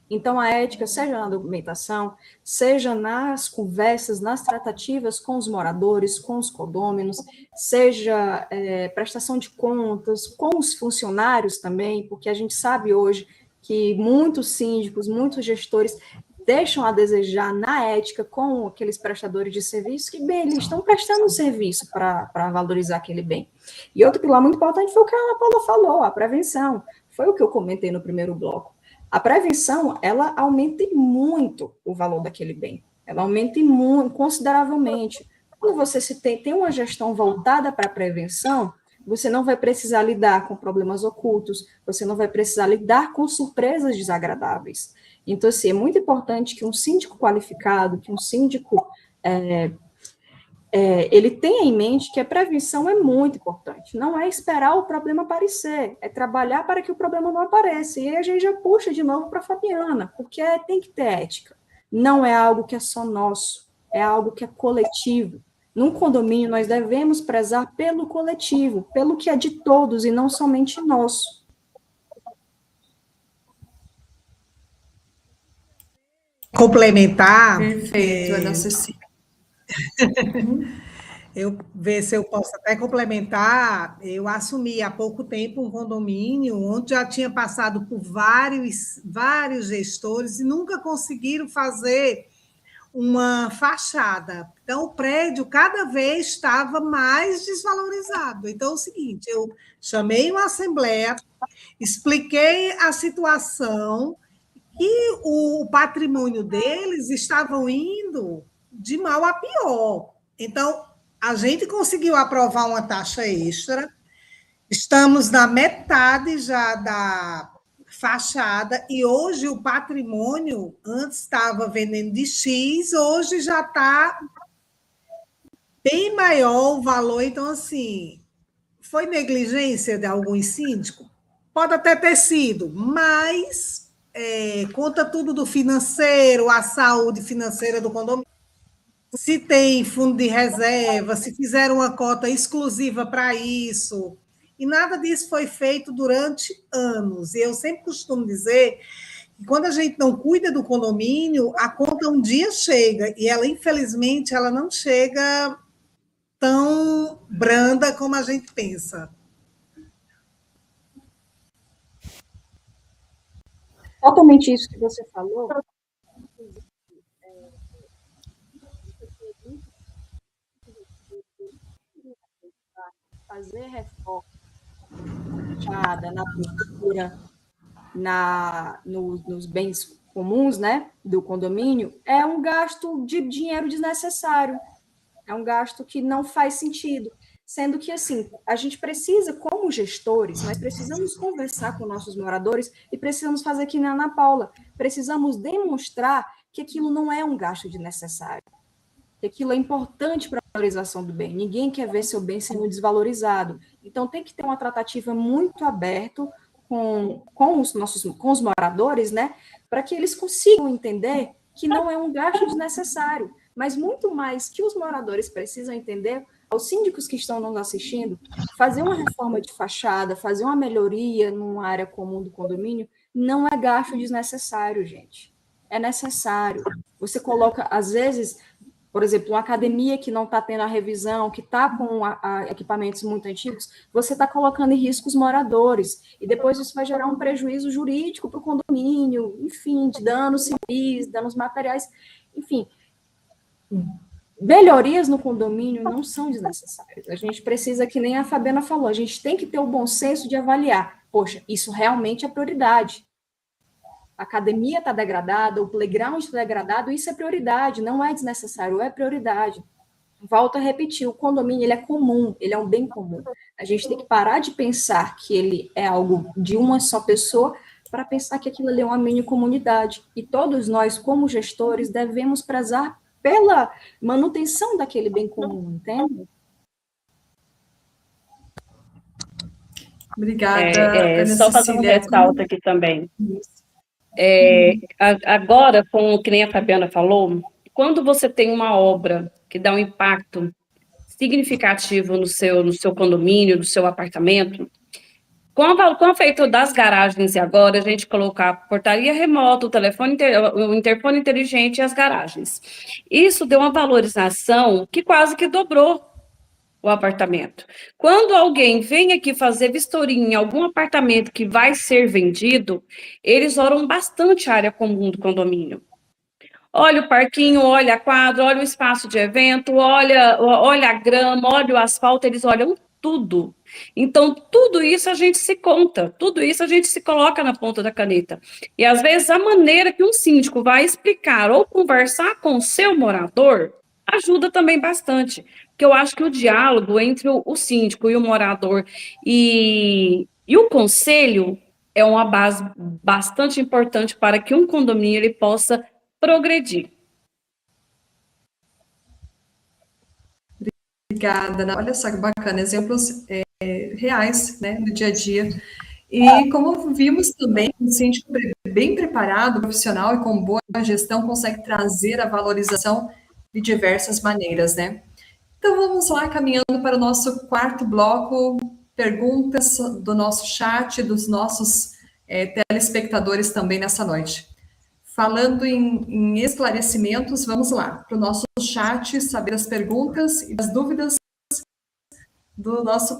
Então, a ética, seja na documentação, seja nas conversas, nas tratativas com os moradores, com os condôminos, seja prestação de contas, com os funcionários também, porque a gente sabe hoje que muitos síndicos, muitos gestores deixam a desejar na ética com aqueles prestadores de serviço que, bem, eles estão prestando um serviço para valorizar aquele bem. E outro pilar muito importante foi o que a Ana Paula falou, a prevenção. Foi o que eu comentei no primeiro bloco. A prevenção, ela aumenta muito o valor daquele bem. Ela aumenta muito, consideravelmente. Quando você tem uma gestão voltada para a prevenção, você não vai precisar lidar com problemas ocultos, você não vai precisar lidar com surpresas desagradáveis. Então, assim, é muito importante que um síndico qualificado, que um síndico ele tenha em mente que a prevenção é muito importante. Não é esperar o problema aparecer, é trabalhar para que o problema não apareça. E aí a gente já puxa de novo para a Fabiana, porque tem que ter ética. Não é algo que é só nosso, é algo que é coletivo. Num condomínio, nós devemos prezar pelo coletivo, pelo que é de todos e não somente nosso. Complementar. Perfeito, Ana Cecília. Eu ver se eu posso até complementar. Eu assumi há pouco tempo um condomínio onde já tinha passado por vários gestores e nunca conseguiram fazer uma fachada. Então, o prédio cada vez estava mais desvalorizado. Então, é o seguinte, eu chamei uma assembleia, expliquei a situação e o patrimônio deles estavam indo de mal a pior. Então, a gente conseguiu aprovar uma taxa extra, estamos na metade já da fachada, e hoje o patrimônio, antes estava vendendo de X, hoje já está bem maior o valor. Então, assim, foi negligência de algum síndico? Pode até ter sido, mas conta tudo do financeiro, a saúde financeira do condomínio. Se tem fundo de reserva, se fizeram uma cota exclusiva para isso. E nada disso foi feito durante anos. E eu sempre costumo dizer que quando a gente não cuida do condomínio, a conta um dia chega, e ela, infelizmente, ela não chega tão branda como a gente pensa. Totalmente isso que você falou. Fazer reforma na pintura, nos bens comuns, né, do condomínio, é um gasto de dinheiro desnecessário, é um gasto que não faz sentido, sendo que, assim, a gente precisa, como gestores, nós precisamos conversar com nossos moradores e precisamos fazer que nem a Ana Paula, precisamos demonstrar que aquilo não é um gasto desnecessário, que aquilo é importante para a valorização do bem. Ninguém quer ver seu bem sendo desvalorizado. Então, tem que ter uma tratativa muito aberta com os moradores, né, para que eles consigam entender que não é um gasto desnecessário, mas muito mais que os moradores precisam entender, aos síndicos que estão nos assistindo, fazer uma reforma de fachada, fazer uma melhoria numa área comum do condomínio, não é gasto desnecessário, gente. É necessário. Você coloca, às vezes, Por exemplo, uma academia que não está tendo a revisão, que está com equipamentos muito antigos, você está colocando em risco os moradores, e depois isso vai gerar um prejuízo jurídico para o condomínio, enfim, de danos civis, danos materiais, enfim. Melhorias no condomínio não são desnecessárias. A gente precisa, que nem a Fabiana falou, a gente tem que ter o bom senso de avaliar. Poxa, isso realmente é prioridade. A academia está degradada, o playground está degradado, isso é prioridade, não é desnecessário, é prioridade. Volto a repetir, o condomínio ele é comum, ele é um bem comum. A gente tem que parar de pensar que ele é algo de uma só pessoa para pensar que aquilo ali é uma mini comunidade. E todos nós, como gestores, devemos prezar pela manutenção daquele bem comum, entende? Obrigada, Ana Só fazendo um Cecília. ressalto aqui também. Agora, com o que nem a Fabiana falou, quando você tem uma obra que dá um impacto significativo no seu condomínio, no seu apartamento, com o feito das garagens e agora, a gente colocar portaria remota, o interfone inteligente e as garagens. Isso deu uma valorização que quase que dobrou o apartamento. Quando alguém vem aqui fazer vistoria em algum apartamento que vai ser vendido, eles olham bastante a área comum do condomínio. Olha o parquinho, olha a quadra, olha o espaço de evento, olha a grama, olha o asfalto, eles olham tudo. Então, tudo isso a gente se conta, tudo isso a gente se coloca na ponta da caneta. E, às vezes, a maneira que um síndico vai explicar ou conversar com o seu morador ajuda também bastante. Porque eu acho que o diálogo entre o síndico e o morador e o conselho é uma base bastante importante para que um condomínio ele possa progredir. Obrigada, Ana. Olha só que bacana, exemplos reais, né, do dia a dia. E como vimos também, um síndico bem preparado, profissional e com boa gestão consegue trazer a valorização de diversas maneiras, né? Então vamos lá, caminhando para o nosso quarto bloco, perguntas do nosso chat, dos nossos telespectadores também nessa noite. Falando em esclarecimentos, vamos lá para o nosso chat, saber as perguntas e as dúvidas do nosso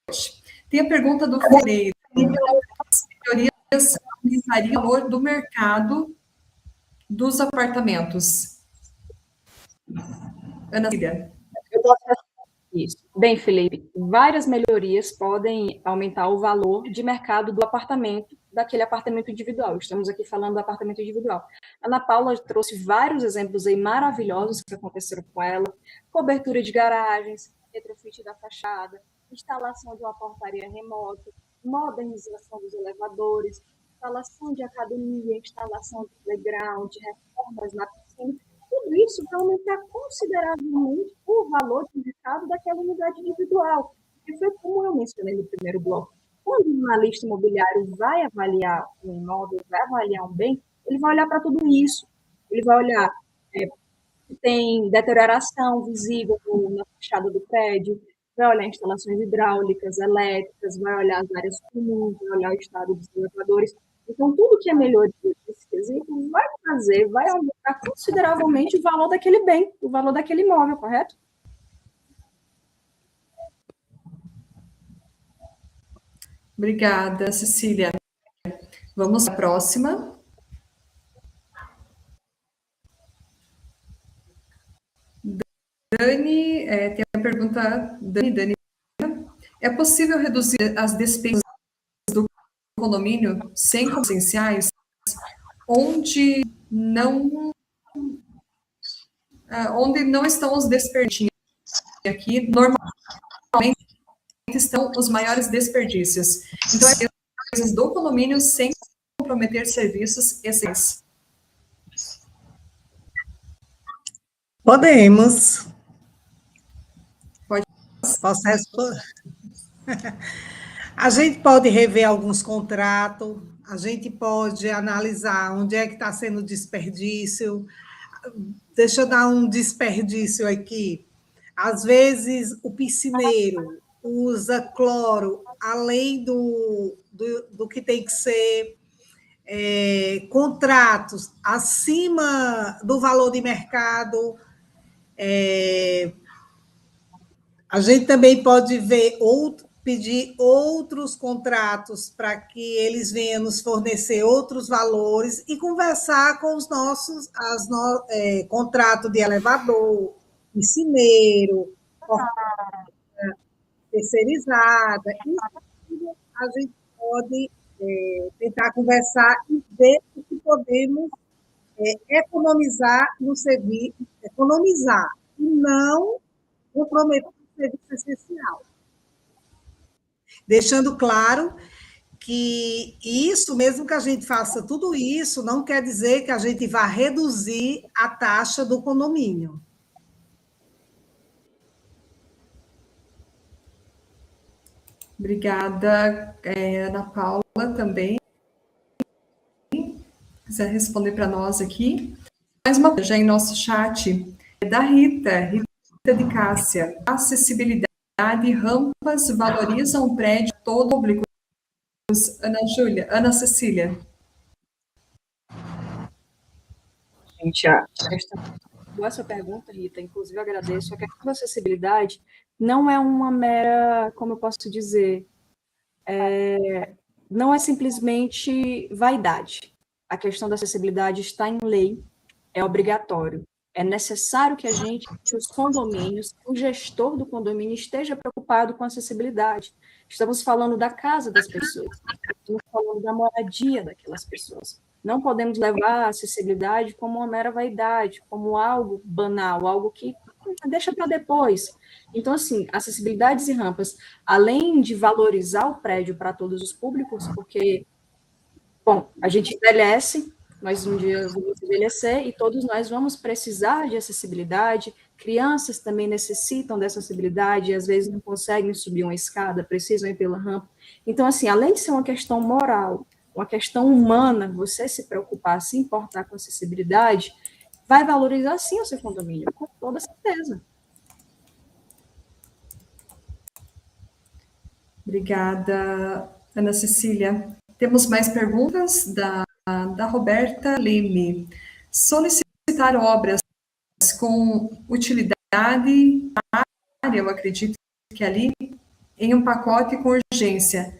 podcast. Tem a pergunta do Ferreira. As melhorias aumentariam o valor do mercado dos apartamentos? Ana Cília. Eu posso isso. Bem, Felipe, várias melhorias podem aumentar o valor de mercado do apartamento, daquele apartamento individual. Estamos aqui falando do apartamento individual. A Ana Paula trouxe vários exemplos aí maravilhosos que aconteceram com ela: cobertura de garagens, retrofit da fachada, instalação de uma portaria remota, modernização dos elevadores, instalação de academia, instalação de playground, reformas na piscina. Tudo isso vai aumentar consideravelmente o valor de mercado daquela unidade individual. E foi como eu mencionei no primeiro bloco. Quando um analista imobiliário vai avaliar um imóvel, vai avaliar um bem, ele vai olhar para tudo isso. Ele vai olhar se tem deterioração visível na fachada do prédio, vai olhar instalações hidráulicas, elétricas, vai olhar as áreas comuns, vai olhar o estado dos elevadores. Então, tudo que é melhoria desse quesito vai aumentar consideravelmente o valor daquele bem, o valor daquele imóvel, correto? Obrigada, Cecília. Vamos à próxima. Dani, tem a pergunta, Dani, é possível reduzir as despesas do condomínio sem essenciais, onde não estão os desperdícios? Aqui, normalmente, estão os maiores desperdícios. Então, as despesas do condomínio sem comprometer serviços essenciais. Podemos. Pode. Posso responder? A gente pode rever alguns contratos, a gente pode analisar onde é que está sendo desperdício. Deixa eu dar um desperdício aqui. Às vezes, o piscineiro usa cloro além do que tem que ser, contratos acima do valor de mercado. A gente também pode pedir outros contratos para que eles venham nos fornecer outros valores e conversar com os nossos contratos de elevador, piscineiro, terceirizada. Isso a gente pode tentar conversar e ver o que podemos economizar no serviço, economizar e não comprometer o serviço essencial. Deixando claro que isso, mesmo que a gente faça tudo isso, não quer dizer que a gente vá reduzir a taxa do condomínio. Obrigada, Ana Paula, também. Quiser responder para nós aqui. Mais uma já em nosso chat, da Rita de Cássia. Acessibilidade, rampas valorizam o prédio todo público. Ana Cecília. Gente, boa essa pergunta, Rita. Inclusive, agradeço. A questão da acessibilidade não é uma mera, como eu posso dizer, não é simplesmente vaidade. A questão da acessibilidade está em lei, é obrigatório. É necessário que os condomínios, o gestor do condomínio esteja preocupado com a acessibilidade. Estamos falando da casa das pessoas, estamos falando da moradia daquelas pessoas. Não podemos levar a acessibilidade como uma mera vaidade, como algo banal, algo que deixa para depois. Então, assim, acessibilidades e rampas, além de valorizar o prédio para todos os públicos, porque, bom, a gente envelhece, nós um dia vamos envelhecer e todos nós vamos precisar de acessibilidade. Crianças também necessitam dessa acessibilidade e às vezes não conseguem subir uma escada, precisam ir pela rampa. Então, assim, além de ser uma questão moral, uma questão humana, você se preocupar, se importar com acessibilidade, vai valorizar sim o seu condomínio, com toda certeza. Obrigada, Ana Cecília. Temos mais perguntas da Roberta Leme. Solicitar obras com utilidade área, eu acredito que ali, em um pacote com urgência,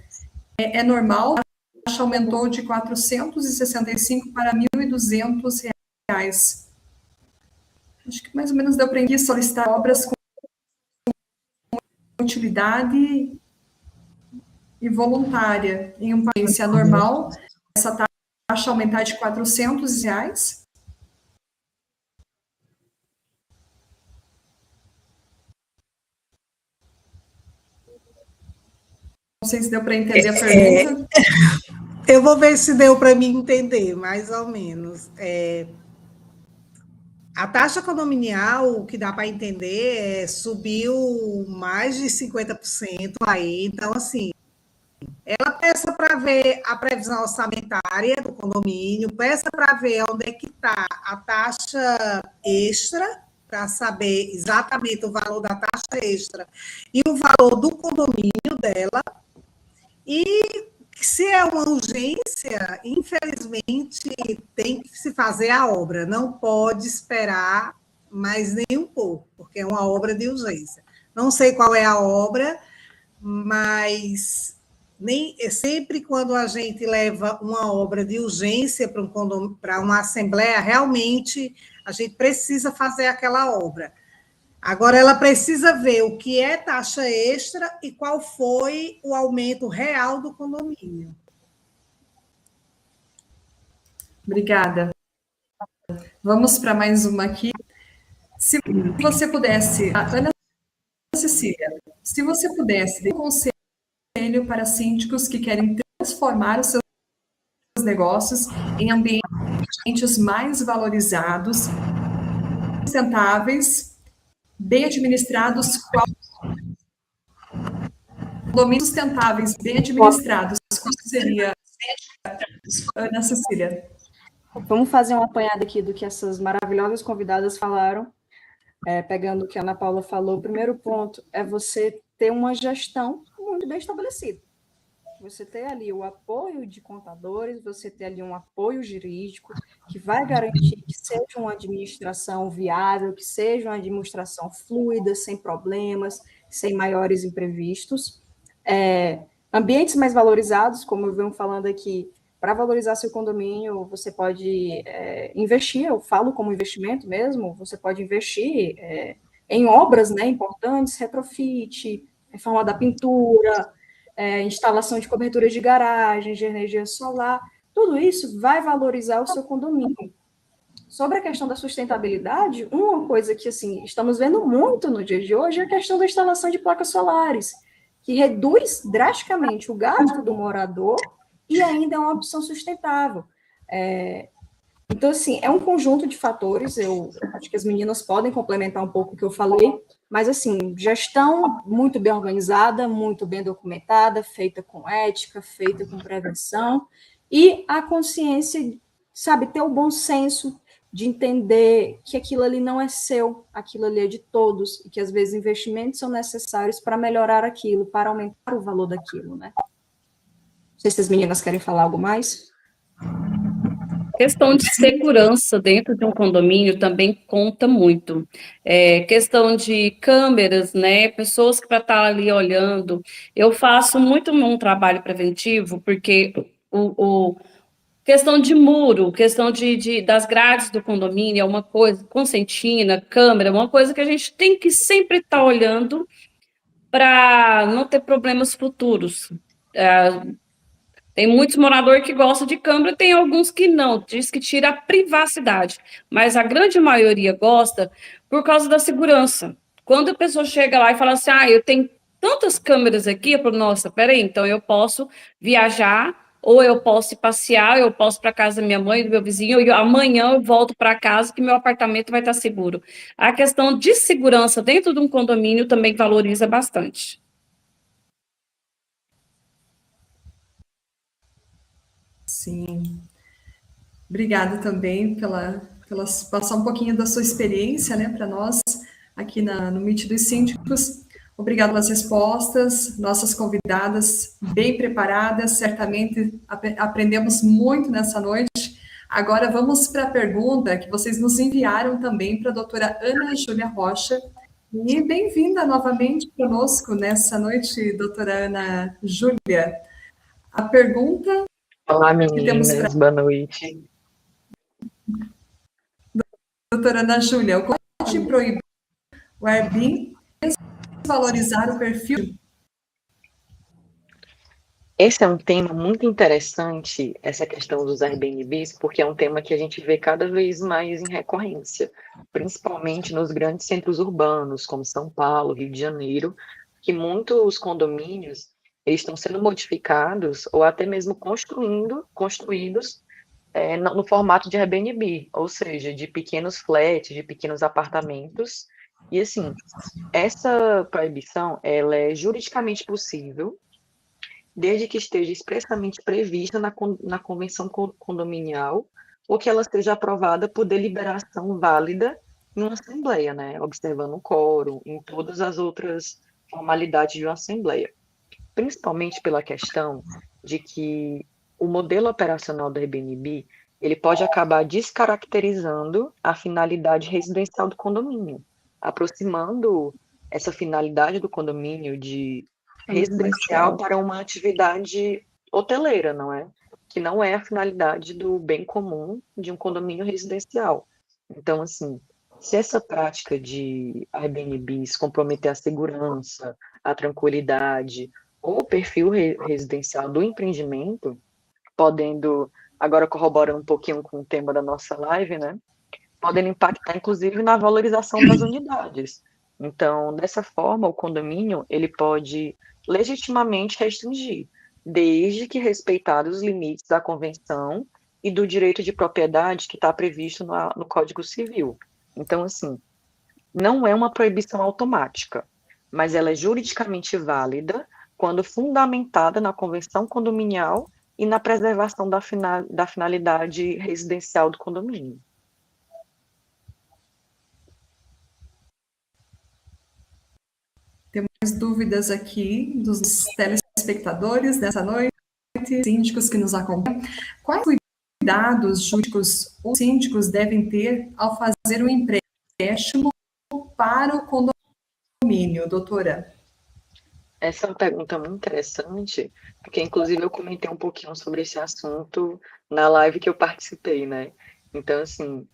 é normal? A taxa aumentou de 465 para 1.200 reais. Acho que mais ou menos deu para entender solicitar obras com utilidade e voluntária em uma agência normal, essa taxa aumentar de 400 reais? Não sei se deu para entender a pergunta. Eu vou ver se deu para mim entender, mais ou menos. A taxa condominial, o que dá para entender, subiu mais de 50% aí. Então, assim, ela peça para ver a previsão orçamentária do condomínio, peça para ver onde é que está a taxa extra, para saber exatamente o valor da taxa extra e o valor do condomínio dela. E se é uma urgência, infelizmente, tem que se fazer a obra, não pode esperar mais nem um pouco, porque é uma obra de urgência. Não sei qual é a obra, mas sempre quando a gente leva uma obra de urgência para uma assembleia, realmente a gente precisa fazer aquela obra. Agora, ela precisa ver o que é taxa extra e qual foi o aumento real do condomínio. Obrigada. Vamos para mais uma aqui. Se você pudesse, Ana Cecília, se você pudesse dar um conselho para síndicos que querem transformar os seus negócios em ambientes mais valorizados, sustentáveis, bem administrados, condomínios sustentáveis, bem administrados, qual seria, Ana Cecília? Vamos fazer uma apanhada aqui do que essas maravilhosas convidadas falaram, pegando o que a Ana Paula falou. O primeiro ponto é você ter uma gestão muito bem estabelecida. você ter ali o apoio de contadores, você ter ali um apoio jurídico que vai garantir que seja uma administração viável, que seja uma administração fluida, sem problemas, sem maiores imprevistos. Ambientes mais valorizados, como eu venho falando aqui, para valorizar seu condomínio, você pode investir, eu falo como investimento mesmo, você pode investir em obras, né, importantes, retrofit, reforma da pintura, instalação de coberturas de garagens, de energia solar, tudo isso vai valorizar o seu condomínio. Sobre a questão da sustentabilidade, uma coisa que assim estamos vendo muito no dia de hoje é a questão da instalação de placas solares, que reduz drasticamente o gasto do morador e ainda é uma opção sustentável. Então, assim, é um conjunto de fatores, eu acho que as meninas podem complementar um pouco o que eu falei, mas, assim, gestão muito bem organizada, muito bem documentada, feita com ética, feita com prevenção, e a consciência, sabe, ter o bom senso de entender que aquilo ali não é seu, aquilo ali é de todos, e que, às vezes, investimentos são necessários para melhorar aquilo, para aumentar o valor daquilo, né? Não sei se as meninas querem falar algo mais. Questão de segurança dentro de um condomínio também conta muito. Questão de câmeras, né? Pessoas que para estar ali olhando. Eu faço muito um trabalho preventivo, porque questão de muro, questão das grades do condomínio é uma coisa, concertina, câmera, uma coisa que a gente tem que sempre estar olhando para não ter problemas futuros. Tem muitos moradores que gostam de câmera, tem alguns que não, diz que tira a privacidade, mas a grande maioria gosta por causa da segurança. Quando a pessoa chega lá e fala assim, eu tenho tantas câmeras aqui, eu falo, nossa, peraí, então eu posso viajar, ou eu posso ir passear, eu posso ir para casa da minha mãe, do meu vizinho, e amanhã eu volto para casa que meu apartamento vai estar seguro. A questão de segurança dentro de um condomínio também valoriza bastante. Sim. Obrigada também pela passar um pouquinho da sua experiência, né, para nós aqui no Meet dos Síndicos. Obrigada pelas respostas, nossas convidadas bem preparadas, certamente aprendemos muito nessa noite. Agora vamos para a pergunta que vocês nos enviaram também para a doutora Ana Júlia Rocha. E bem-vinda novamente conosco nessa noite, doutora Ana Júlia. A pergunta Olá, que temos para meninas, boa noite. doutora Ana Júlia, o Código proíbe o Airbnb desvalorizar o perfil? Esse é um tema muito interessante, essa questão dos Airbnbs, porque é um tema que a gente vê cada vez mais em recorrência, principalmente nos grandes centros urbanos, como São Paulo, Rio de Janeiro, que muitos condomínios eles estão sendo modificados ou até mesmo construídos no formato de Airbnb, ou seja, de pequenos flats, de pequenos apartamentos. E assim, essa proibição ela é juridicamente possível, desde que esteja expressamente prevista na convenção condominial ou que ela seja aprovada por deliberação válida em uma assembleia, né? Observando o quórum, em todas as outras formalidades de uma assembleia. Principalmente pela questão de que o modelo operacional do Airbnb ele pode acabar descaracterizando a finalidade residencial do condomínio, aproximando essa finalidade do condomínio de residencial para uma atividade hoteleira, não é? Que não é a finalidade do bem comum de um condomínio residencial. Então, assim, se essa prática de Airbnbs comprometer a segurança, a tranquilidade ou o perfil residencial do empreendimento, podendo, agora corroborando um pouquinho com o tema da nossa live, né? Podendo impactar, inclusive, na valorização das unidades. Então, dessa forma, o condomínio ele pode legitimamente restringir, desde que respeitados os limites da convenção e do direito de propriedade que está previsto no Código Civil. Então, assim, não é uma proibição automática, mas ela é juridicamente válida quando fundamentada na convenção condominial e na preservação da finalidade residencial do condomínio. Temos dúvidas aqui dos telespectadores dessa noite, síndicos que nos acompanham, quais cuidados jurídicos os síndicos devem ter ao fazer um empréstimo para o condomínio, doutora? Essa é uma pergunta muito interessante, porque inclusive eu comentei um pouquinho sobre esse assunto na live que eu participei, né? Então, assim,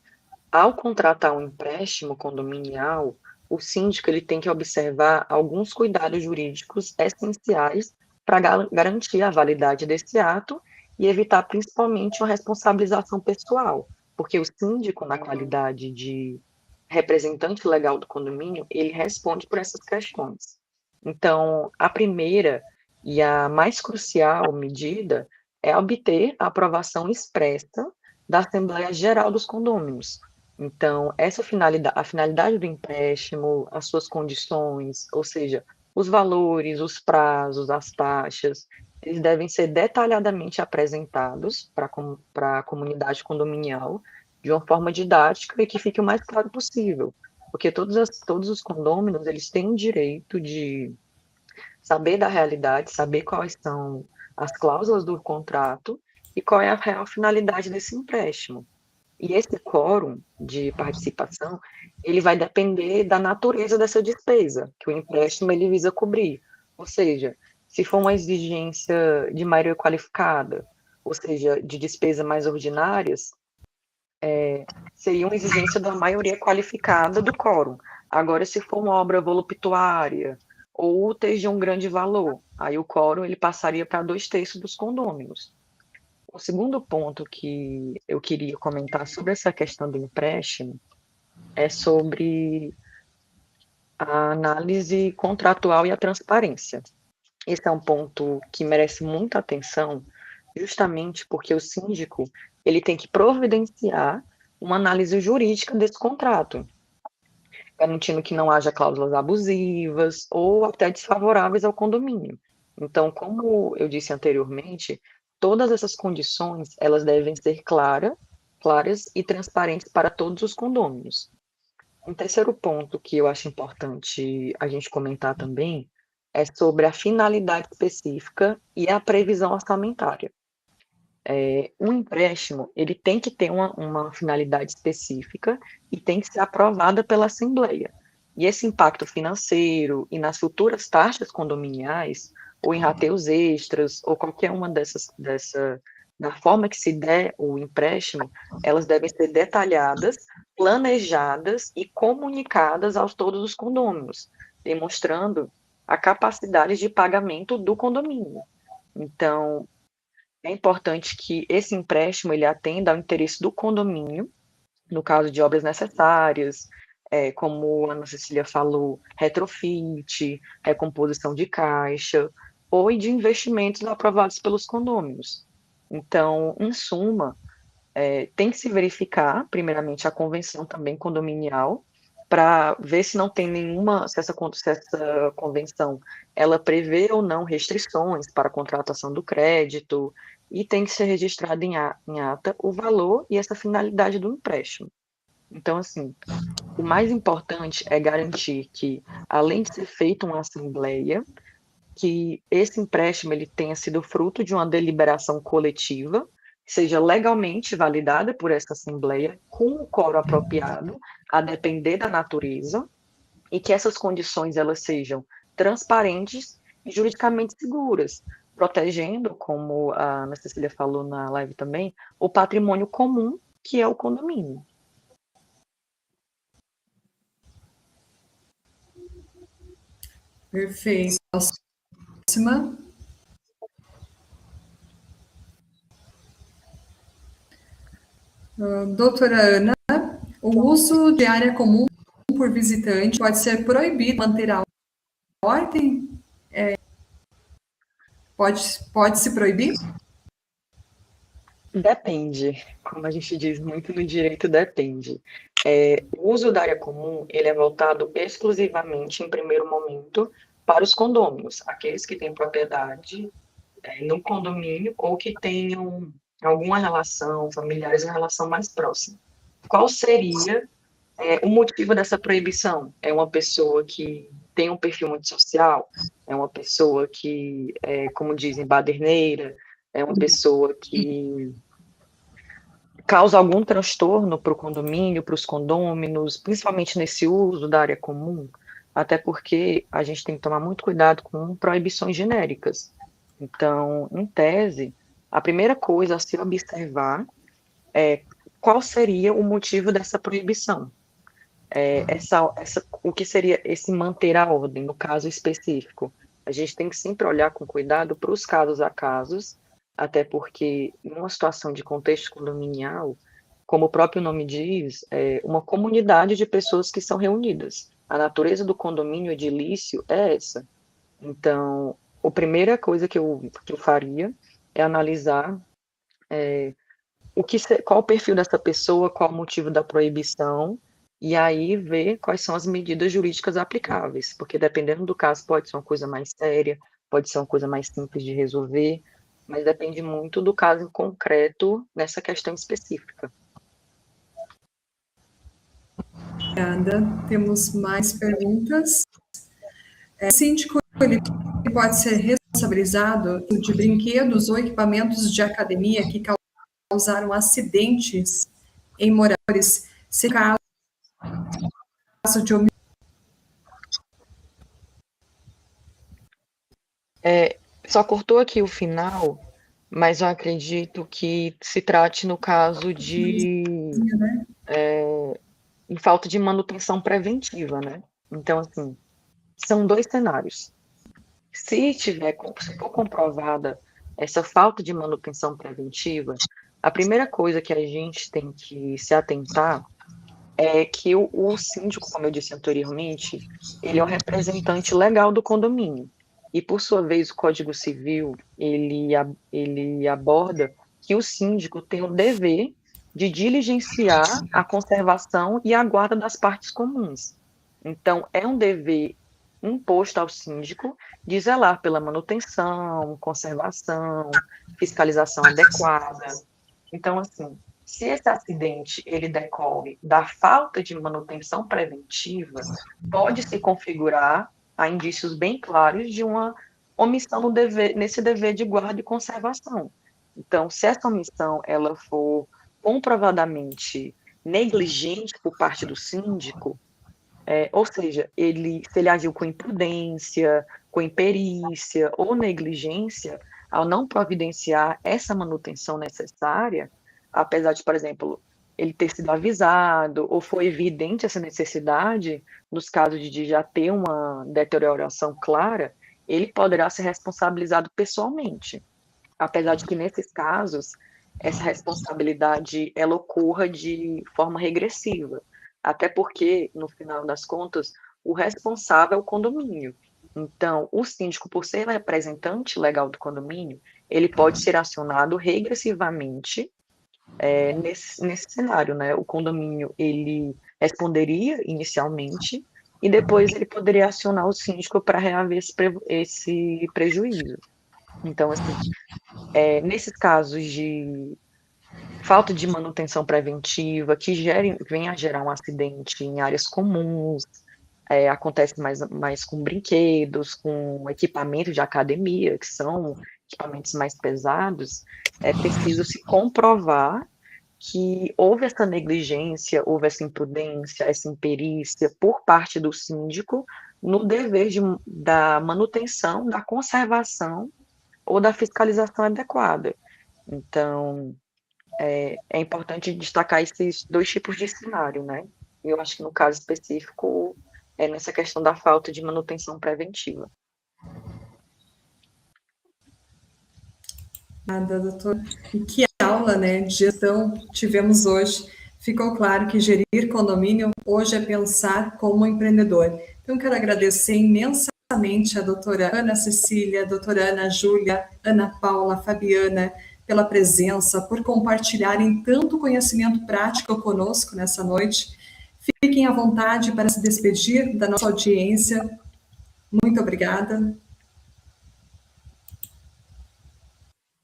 ao contratar um empréstimo condominial, o síndico ele tem que observar alguns cuidados jurídicos essenciais para garantir a validade desse ato e evitar principalmente uma responsabilização pessoal, porque o síndico, na qualidade de representante legal do condomínio, ele responde por essas questões. Então, a primeira e a mais crucial medida é obter a aprovação expressa da Assembleia Geral dos Condôminos. Então, a finalidade do empréstimo, as suas condições, ou seja, os valores, os prazos, as taxas, eles devem ser detalhadamente apresentados para a comunidade condominial de uma forma didática e que fique o mais claro possível, porque todos os condôminos, eles têm o direito de saber da realidade, saber quais são as cláusulas do contrato e qual é a real finalidade desse empréstimo. E esse quórum de participação, ele vai depender da natureza dessa despesa, que o empréstimo ele visa cobrir. Ou seja, se for uma exigência de maioria qualificada, ou seja, de despesas mais ordinárias, seria uma exigência da maioria qualificada do quórum. Agora, se for uma obra voluptuária ou úteis de um grande valor, aí o quórum ele passaria para 2/3 dos condôminos. O segundo ponto que eu queria comentar sobre essa questão do empréstimo é sobre a análise contratual e a transparência. Esse é um ponto que merece muita atenção, justamente porque o síndico ele tem que providenciar uma análise jurídica desse contrato, garantindo que não haja cláusulas abusivas ou até desfavoráveis ao condomínio. Então, como eu disse anteriormente, todas essas condições, elas devem ser claras e transparentes para todos os condôminos. Um terceiro ponto que eu acho importante a gente comentar também é sobre a finalidade específica e a previsão orçamentária. Um empréstimo, ele tem que ter uma finalidade específica e tem que ser aprovada pela Assembleia. E esse impacto financeiro e nas futuras taxas condominiais, ou em rateios extras, ou qualquer uma da forma que se der o empréstimo, elas devem ser detalhadas, planejadas e comunicadas aos todos os condôminos, demonstrando a capacidade de pagamento do condomínio. Então, é importante que esse empréstimo ele atenda ao interesse do condomínio, no caso de obras necessárias, como a Ana Cecília falou, retrofit, recomposição de caixa, ou de investimentos aprovados pelos condôminos. Então, em suma, tem que se verificar, primeiramente, a convenção também condominial, para ver se não tem se essa convenção ela prevê ou não restrições para a contratação do crédito, e tem que ser registrado em ata o valor e essa finalidade do empréstimo. Então, assim, o mais importante é garantir que, além de ser feita uma assembleia, que esse empréstimo ele tenha sido fruto de uma deliberação coletiva, seja legalmente validada por essa assembleia, com o quórum apropriado, a depender da natureza, e que essas condições elas sejam transparentes e juridicamente seguras, protegendo, como a Ana Cecília falou na live também, o patrimônio comum, que é o condomínio. Perfeito. Próxima. Doutora Ana, o uso de área comum por visitante pode ser proibido manter a ordem? Pode se proibir? Depende, como a gente diz muito no direito, depende. O uso da área comum, ele é voltado exclusivamente, em primeiro momento, para os condôminos, aqueles que têm propriedade no condomínio ou que tenham alguma relação, familiares, uma relação mais próxima. Qual seria o motivo dessa proibição? É uma pessoa que tem um perfil muito social, é uma pessoa que, como dizem, baderneira, é uma pessoa que causa algum transtorno para o condomínio, para os condôminos, principalmente nesse uso da área comum, até porque a gente tem que tomar muito cuidado com proibições genéricas. Então, em tese, a primeira coisa a se observar é qual seria o motivo dessa proibição. O que seria esse manter a ordem, no caso específico. A gente tem que sempre olhar com cuidado para os casos a casos, até porque, em uma situação de contexto condominial, como o próprio nome diz, é uma comunidade de pessoas que são reunidas. A natureza do condomínio edilício é essa. Então, a primeira coisa que eu faria é analisar qual o perfil dessa pessoa, qual o motivo da proibição, e aí ver quais são as medidas jurídicas aplicáveis, porque dependendo do caso pode ser uma coisa mais séria, pode ser uma coisa mais simples de resolver, mas depende muito do caso em concreto nessa questão específica. Obrigada. Temos mais perguntas. O síndico ele pode ser responsabilizado de brinquedos ou equipamentos de academia que causaram acidentes em moradores, se caso de homicídio? Só cortou aqui o final, mas eu acredito que se trate no caso de em falta de manutenção preventiva, né? Então, assim, são dois cenários. Se for comprovada essa falta de manutenção preventiva, a primeira coisa que a gente tem que se atentar é que o síndico, como eu disse anteriormente, ele é o representante legal do condomínio. E, por sua vez, o Código Civil, ele aborda que o síndico tem o dever de diligenciar a conservação e a guarda das partes comuns. Então, é um dever imposto ao síndico de zelar pela manutenção, conservação, fiscalização adequada. Então, assim, se esse acidente ele decorre da falta de manutenção preventiva, pode se configurar há indícios bem claros de uma omissão nesse dever de guarda e conservação. Então, se essa omissão ela for comprovadamente negligente por parte do síndico, ou seja, se ele agiu com imprudência, com imperícia ou negligência, ao não providenciar essa manutenção necessária, apesar de, por exemplo, ele ter sido avisado ou foi evidente essa necessidade, nos casos de já ter uma deterioração clara, ele poderá ser responsabilizado pessoalmente. Apesar de que, nesses casos, essa responsabilidade ela ocorra de forma regressiva. Até porque, no final das contas, o responsável é o condomínio. Então, o síndico, por ser representante legal do condomínio, ele pode ser acionado regressivamente nesse cenário, né? O condomínio, ele responderia inicialmente e depois ele poderia acionar o síndico para reaver esse prejuízo. Então, assim, nesses casos de falta de manutenção preventiva, que venha a gerar um acidente em áreas comuns, acontece mais com brinquedos, com equipamentos de academia, que são equipamentos mais pesados, é preciso se comprovar que houve essa negligência, houve essa imprudência, essa imperícia por parte do síndico no dever da manutenção, da conservação ou da fiscalização adequada. Então, é importante destacar esses dois tipos de cenário, né? Eu acho que no caso específico é nessa questão da falta de manutenção preventiva. Nada, doutor. E que aula, né, de gestão tivemos hoje. Ficou claro que gerir condomínio hoje é pensar como empreendedor. Então, quero agradecer imensamente a doutora Ana Cecília, a doutora Ana Júlia, Ana Paula, Fabiana, pela presença, por compartilharem tanto conhecimento prático conosco nessa noite. Fiquem à vontade para se despedir da nossa audiência. Muito obrigada.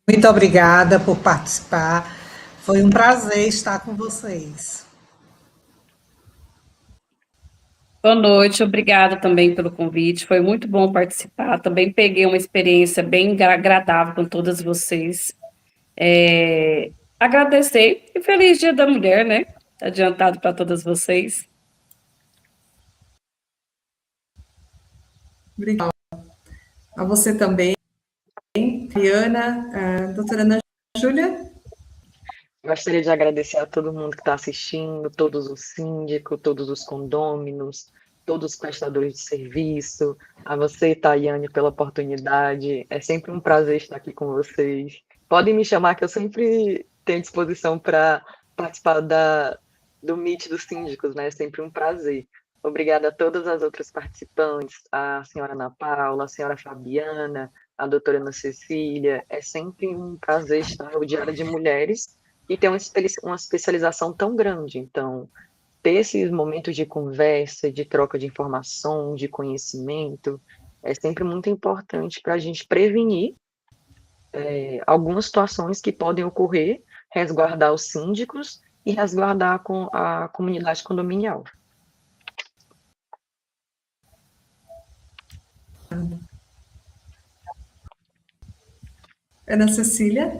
Muito obrigada por participar. Foi um prazer estar com vocês. Boa noite, obrigada também pelo convite. Foi muito bom participar. Também peguei uma experiência bem agradável com todas vocês. Agradecer e feliz Dia da Mulher, né? Adiantado para todas vocês. Obrigada. A você também, Diana, doutora Ana Júlia. Gostaria de agradecer a todo mundo que está assistindo, todos os síndicos, todos os condôminos, todos os prestadores de serviço, a você, Tayane, pela oportunidade. É sempre um prazer estar aqui com vocês. Podem me chamar, que eu sempre tenho disposição para participar do Meet dos Síndicos, né? É sempre um prazer. Obrigada a todas as outras participantes, a senhora Ana Paula, a senhora Fabiana, a doutora Ana Cecília. É sempre um prazer estar no Diário de Mulheres e ter uma especialização tão grande. Então, ter esses momentos de conversa, de troca de informação, de conhecimento, é sempre muito importante para a gente prevenir algumas situações que podem ocorrer, resguardar os síndicos e resguardar a comunidade condominial. Ana Cecília.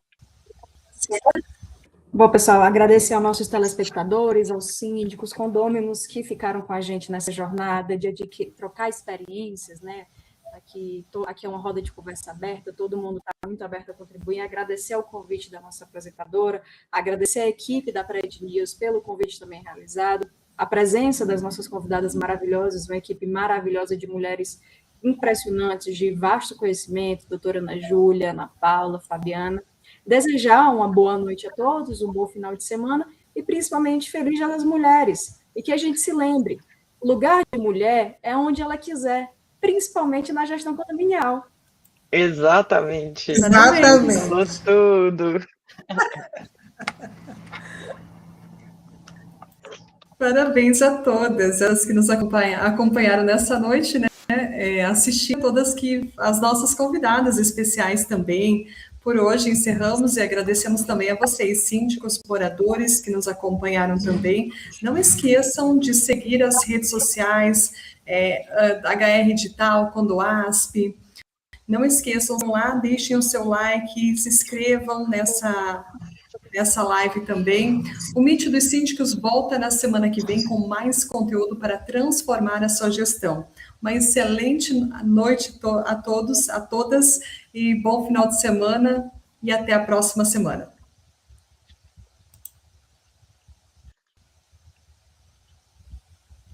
Bom, pessoal, agradecer aos nossos telespectadores, aos síndicos, condôminos que ficaram com a gente nessa jornada de trocar experiências, né? Aqui é uma roda de conversa aberta, todo mundo está muito aberto a contribuir. Agradecer ao convite da nossa apresentadora, agradecer à equipe da Pred News pelo convite também realizado, a presença das nossas convidadas maravilhosas, uma equipe maravilhosa de mulheres impressionantes, de vasto conhecimento, doutora Ana Júlia, Ana Paula, Fabiana. Desejar uma boa noite a todos, um bom final de semana e principalmente feliz Dia das Mulheres. E que a gente se lembre, o lugar de mulher é onde ela quiser, principalmente na gestão condominial. Exatamente. Exatamente. Falou tudo. Parabéns a todas as que nos acompanharam nessa noite, né? Assistir todas as nossas convidadas especiais também. Por hoje encerramos e agradecemos também a vocês, síndicos, moradores que nos acompanharam também. Não esqueçam de seguir as redes sociais, HR Digital, Condoasp. Não esqueçam lá, deixem o seu like, se inscrevam nessa live também. O Meet dos Síndicos volta na semana que vem com mais conteúdo para transformar a sua gestão. Uma excelente noite a todos, a todas, e bom final de semana, e até a próxima semana.